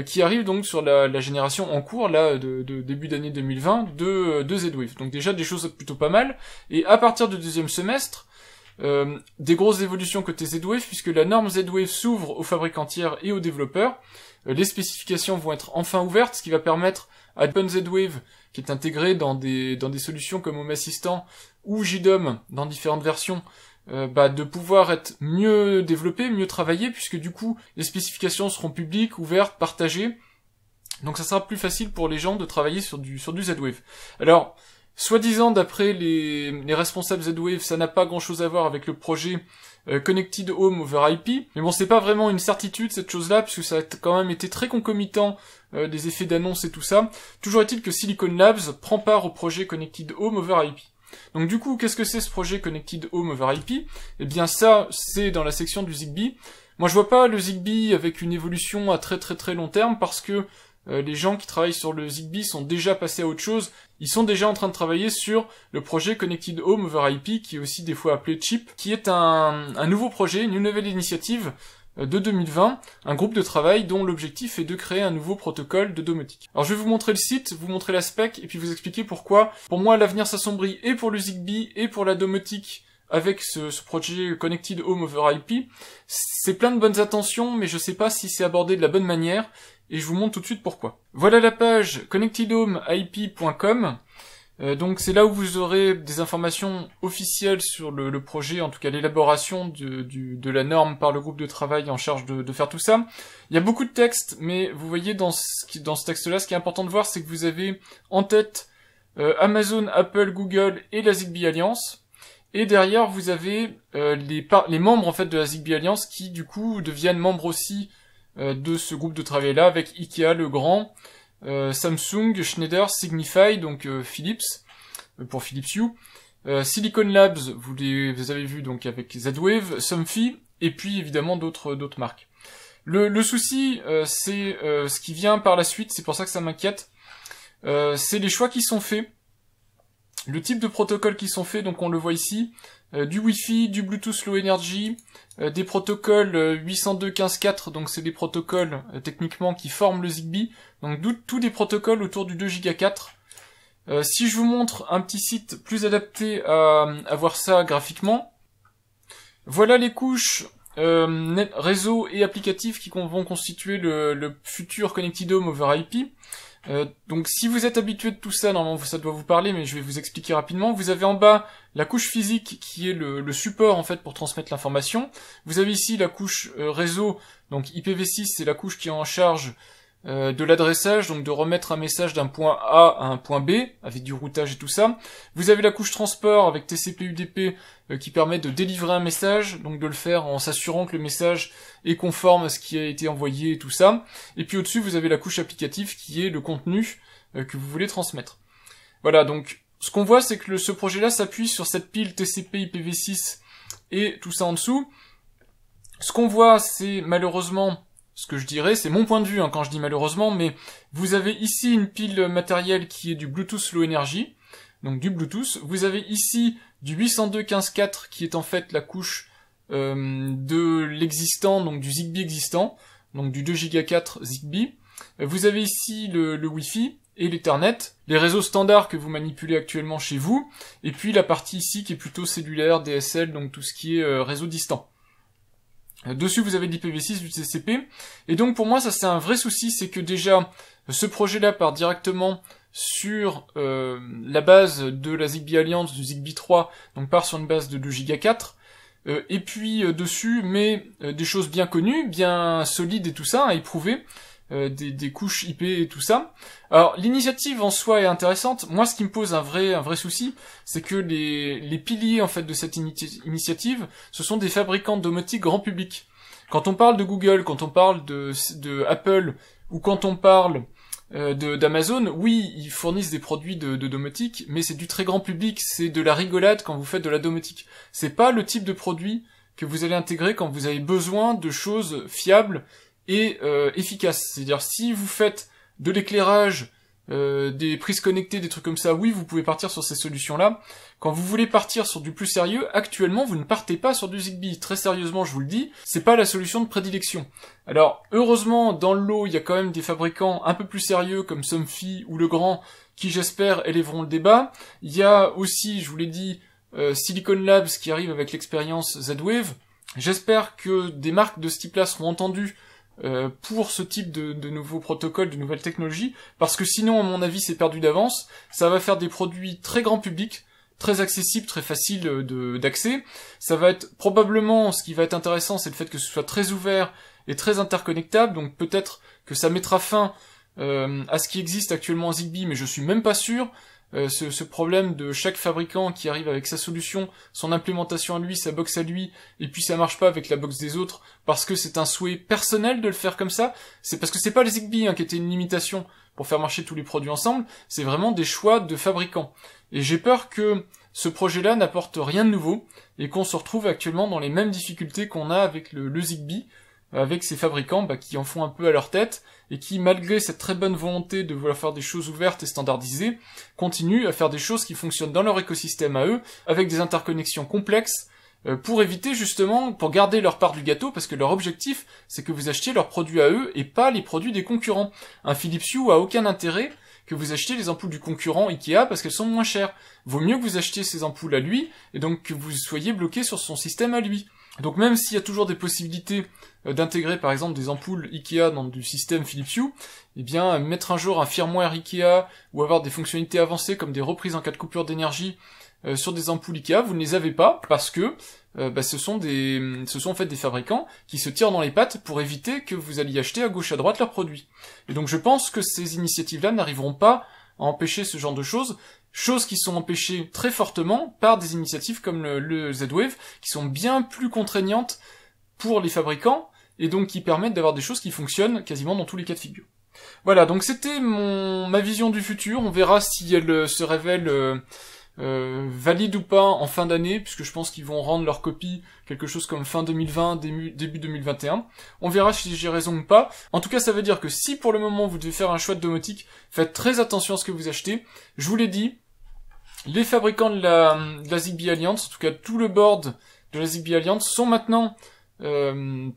qui arrivent donc sur la génération en cours là de début d'année 2020 de Z-Wave. Donc déjà des choses plutôt pas mal. Et à partir du deuxième semestre, des grosses évolutions côté Z-Wave puisque la norme Z-Wave s'ouvre aux fabricants tiers et aux développeurs. Les spécifications vont être enfin ouvertes, ce qui va permettre à OpenZ-Wave, qui est intégré dans des solutions comme Home Assistant ou JDOM dans différentes versions, de pouvoir être mieux développé, mieux travaillé, puisque du coup les spécifications seront publiques, ouvertes, partagées. Donc ça sera plus facile pour les gens de travailler sur du Z-Wave. Alors, soi-disant d'après les responsables Z-Wave, ça n'a pas grand-chose à voir avec le projet Connected Home over IP, mais bon, c'est pas vraiment une certitude cette chose-là, puisque ça a quand même été très concomitant des effets d'annonce et tout ça. Toujours est-il que Silicon Labs prend part au projet Connected Home over IP. Donc du coup, qu'est-ce que c'est ce projet Connected Home over IP? Eh bien ça, c'est dans la section du Zigbee. Moi je vois pas le Zigbee avec une évolution à très très très long terme, parce que les gens qui travaillent sur le Zigbee sont déjà passés à autre chose, ils sont déjà en train de travailler sur le projet Connected Home over IP, qui est aussi des fois appelé CHIP, qui est un nouveau projet, une nouvelle initiative de 2020, un groupe de travail dont l'objectif est de créer un nouveau protocole de domotique. Alors je vais vous montrer le site, vous montrer la spec, et puis vous expliquer pourquoi, pour moi, l'avenir s'assombrit et pour le Zigbee et pour la domotique avec ce projet Connected Home over IP, c'est plein de bonnes intentions, mais je sais pas si c'est abordé de la bonne manière, et je vous montre tout de suite pourquoi. Voilà la page connectedhomeip.com. Donc c'est là où vous aurez des informations officielles sur le projet, en tout cas l'élaboration de la norme par le groupe de travail en charge de faire tout ça. Il y a beaucoup de textes, mais vous voyez dans ce texte-là, ce qui est important de voir, c'est que vous avez en tête Amazon, Apple, Google et la Zigbee Alliance. Et derrière, vous avez les membres en fait de la Zigbee Alliance qui du coup deviennent membres aussi de ce groupe de travail-là, avec IKEA, Legrand, Samsung, Schneider, Signify, donc Philips, pour Philips Hue, Silicon Labs, vous avez vu donc avec Z-Wave, Somfy, et puis évidemment d'autres marques. Le souci, c'est ce qui vient par la suite, c'est pour ça que ça m'inquiète, c'est les choix qui sont faits, le type de protocoles qui sont faits, donc on le voit ici, du Wi-Fi, du Bluetooth Low Energy, des protocoles 802.15.4, donc c'est des protocoles techniquement qui forment le Zigbee, donc tous des protocoles autour du 2 Go 4. Si je vous montre un petit site plus adapté à voir ça graphiquement, voilà les couches réseau et applicatifs qui vont constituer le futur Connected Home over IP. Donc si vous êtes habitué de tout ça, normalement ça doit vous parler, mais je vais vous expliquer rapidement. Vous avez en bas la couche physique qui est le support en fait pour transmettre l'information. Vous avez ici la couche réseau, donc IPv6 c'est la couche qui est en charge de l'adressage, donc de remettre un message d'un point A à un point B, avec du routage et tout ça. Vous avez la couche transport avec TCP/UDP qui permet de délivrer un message, donc de le faire en s'assurant que le message est conforme à ce qui a été envoyé et tout ça. Et puis au-dessus, vous avez la couche applicative qui est le contenu que vous voulez transmettre. Voilà, donc ce qu'on voit, c'est que ce projet-là s'appuie sur cette pile TCP/IPv6 et tout ça en dessous. Ce qu'on voit, c'est malheureusement... Ce que je dirais, c'est mon point de vue quand je dis malheureusement, mais vous avez ici une pile matérielle qui est du Bluetooth Low Energy, donc du Bluetooth. Vous avez ici du 802.15.4 qui est en fait la couche de l'existant, donc du Zigbee existant, donc du 2 Go 4 Zigbee. Vous avez ici le Wi-Fi et l'Ethernet, les réseaux standards que vous manipulez actuellement chez vous, et puis la partie ici qui est plutôt cellulaire, DSL, donc tout ce qui est réseau distant. Dessus, vous avez de l'IPv6, du TCP. Et donc, pour moi, ça, c'est un vrai souci, c'est que déjà, ce projet-là part directement sur la base de la Zigbee Alliance, du Zigbee 3, donc part sur une base de 2 Go 4. Et puis, dessus, met des choses bien connues, bien solides et tout ça, à éprouver, des couches IP et tout ça. Alors, l'initiative en soi est intéressante. Moi, ce qui me pose un vrai souci, c'est que les piliers, en fait, de cette initiative, ce sont des fabricants de domotique grand public. Quand on parle de Google, quand on parle de Apple, ou quand on parle d'Amazon, oui, ils fournissent des produits de domotique, mais c'est du très grand public, c'est de la rigolade quand vous faites de la domotique. C'est pas le type de produit que vous allez intégrer quand vous avez besoin de choses fiables et efficace. C'est-à-dire si vous faites de l'éclairage, des prises connectées, des trucs comme ça, oui, vous pouvez partir sur ces solutions-là. Quand vous voulez partir sur du plus sérieux, actuellement, vous ne partez pas sur du Zigbee. Très sérieusement, je vous le dis, c'est pas la solution de prédilection. Alors, heureusement, dans le lot, il y a quand même des fabricants un peu plus sérieux, comme Somfy ou Legrand, qui, j'espère, élèveront le débat. Il y a aussi, je vous l'ai dit, Silicon Labs qui arrive avec l'expérience Z-Wave. J'espère que des marques de ce type-là seront entendues pour ce type de nouveaux protocoles, de nouvelles technologies, parce que sinon, à mon avis, c'est perdu d'avance. Ça va faire des produits très grand public, très accessibles, très faciles d'accès. Ça va être probablement, ce qui va être intéressant, c'est le fait que ce soit très ouvert et très interconnectable, donc peut-être que ça mettra fin à ce qui existe actuellement en Zigbee, mais je suis même pas sûr. Ce problème de chaque fabricant qui arrive avec sa solution, son implémentation à lui, sa box à lui, et puis ça marche pas avec la box des autres, parce que c'est un souhait personnel de le faire comme ça, c'est parce que c'est pas le Zigbee qui était une limitation pour faire marcher tous les produits ensemble, c'est vraiment des choix de fabricants. Et j'ai peur que ce projet-là n'apporte rien de nouveau, et qu'on se retrouve actuellement dans les mêmes difficultés qu'on a avec le Zigbee, avec ces fabricants qui en font un peu à leur tête, et qui, malgré cette très bonne volonté de vouloir faire des choses ouvertes et standardisées, continuent à faire des choses qui fonctionnent dans leur écosystème à eux, avec des interconnexions complexes, pour éviter justement, pour garder leur part du gâteau, parce que leur objectif, c'est que vous achetiez leurs produits à eux, et pas les produits des concurrents. Un Philips Hue a aucun intérêt que vous achetiez les ampoules du concurrent Ikea parce qu'elles sont moins chères. Vaut mieux que vous achetiez ces ampoules à lui, et donc que vous soyez bloqué sur son système à lui. Donc même s'il y a toujours des possibilités d'intégrer par exemple des ampoules Ikea dans du système Philips Hue, eh bien mettre un jour un firmware Ikea ou avoir des fonctionnalités avancées comme des reprises en cas de coupure d'énergie sur des ampoules Ikea, vous ne les avez pas parce que ce sont en fait des fabricants qui se tirent dans les pattes pour éviter que vous alliez acheter à gauche à droite leurs produits. Et donc je pense que ces initiatives-là n'arriveront pas à empêcher ce genre de choses qui sont empêchées très fortement par des initiatives comme le Z-Wave, qui sont bien plus contraignantes pour les fabricants, et donc qui permettent d'avoir des choses qui fonctionnent quasiment dans tous les cas de figure. Voilà, donc c'était ma vision du futur, on verra si elle se révèle valide ou pas en fin d'année, puisque je pense qu'ils vont rendre leur copie quelque chose comme fin 2020, début 2021. On verra si j'ai raison ou pas. En tout cas, ça veut dire que si pour le moment vous devez faire un choix de domotique, faites très attention à ce que vous achetez. Je vous l'ai dit, les fabricants de la Zigbee Alliance, en tout cas tout le board de la Zigbee Alliance, sont maintenant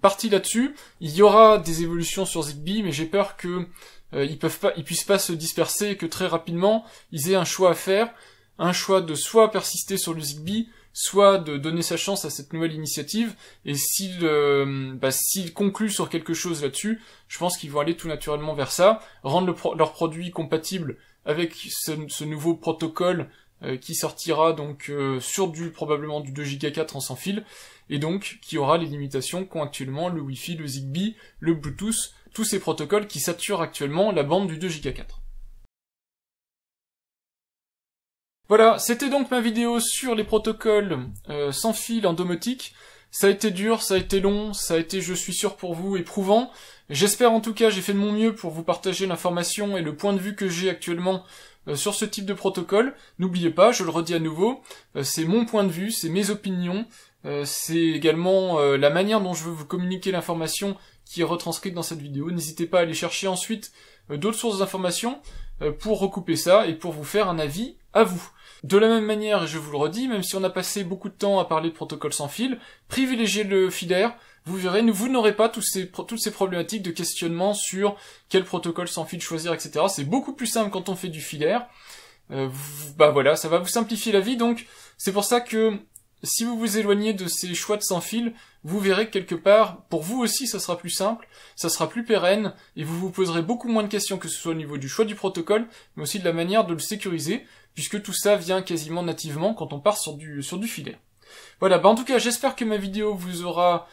partis là-dessus. Il y aura des évolutions sur Zigbee, mais j'ai peur que ils puissent pas se disperser et que très rapidement ils aient un choix à faire. Un choix de soit persister sur le Zigbee, soit de donner sa chance à cette nouvelle initiative, et s'ils concluent sur quelque chose là-dessus, je pense qu'ils vont aller tout naturellement vers ça, rendre leur produit compatible avec ce nouveau protocole qui sortira donc probablement du 2 Go 4 en sans fil, et donc qui aura les limitations qu'ont actuellement le Wi-Fi, le Zigbee, le Bluetooth, tous ces protocoles qui saturent actuellement la bande du 2 Go 4. Voilà, c'était donc ma vidéo sur les protocoles sans fil en domotique. Ça a été dur, ça a été long, ça a été, je suis sûr pour vous, éprouvant. J'espère en tout cas, j'ai fait de mon mieux pour vous partager l'information et le point de vue que j'ai actuellement sur ce type de protocole. N'oubliez pas, je le redis à nouveau, c'est mon point de vue, c'est mes opinions, c'est également la manière dont je veux vous communiquer l'information qui est retranscrite dans cette vidéo. N'hésitez pas à aller chercher ensuite d'autres sources d'informations pour recouper ça et pour vous faire un avis à vous. De la même manière, et je vous le redis, même si on a passé beaucoup de temps à parler de protocoles sans fil, privilégiez le filaire, vous verrez, vous n'aurez pas toutes ces problématiques de questionnement sur quel protocole sans fil choisir, etc. C'est beaucoup plus simple quand on fait du filaire. Voilà, ça va vous simplifier la vie, donc c'est pour ça que si vous vous éloignez de ces choix de sans fil, vous verrez que quelque part, pour vous aussi, ça sera plus simple, ça sera plus pérenne, et vous vous poserez beaucoup moins de questions, que ce soit au niveau du choix du protocole, mais aussi de la manière de le sécuriser, puisque tout ça vient quasiment nativement quand on part sur du filaire. Voilà, en tout cas, j'espère que ma vidéo vous aura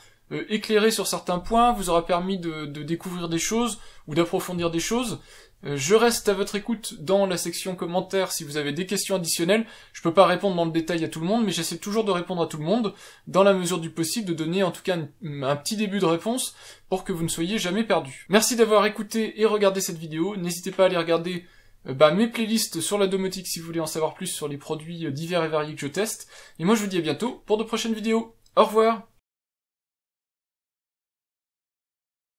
éclairé sur certains points, vous aura permis de découvrir des choses, ou d'approfondir des choses. Je reste à votre écoute dans la section commentaires si vous avez des questions additionnelles. Je peux pas répondre dans le détail à tout le monde, mais j'essaie toujours de répondre à tout le monde, dans la mesure du possible, de donner en tout cas un petit début de réponse, pour que vous ne soyez jamais perdus. Merci d'avoir écouté et regardé cette vidéo. N'hésitez pas à aller regarder mes playlists sur la domotique si vous voulez en savoir plus sur les produits divers et variés que je teste. Et moi je vous dis à bientôt pour de prochaines vidéos. Au revoir!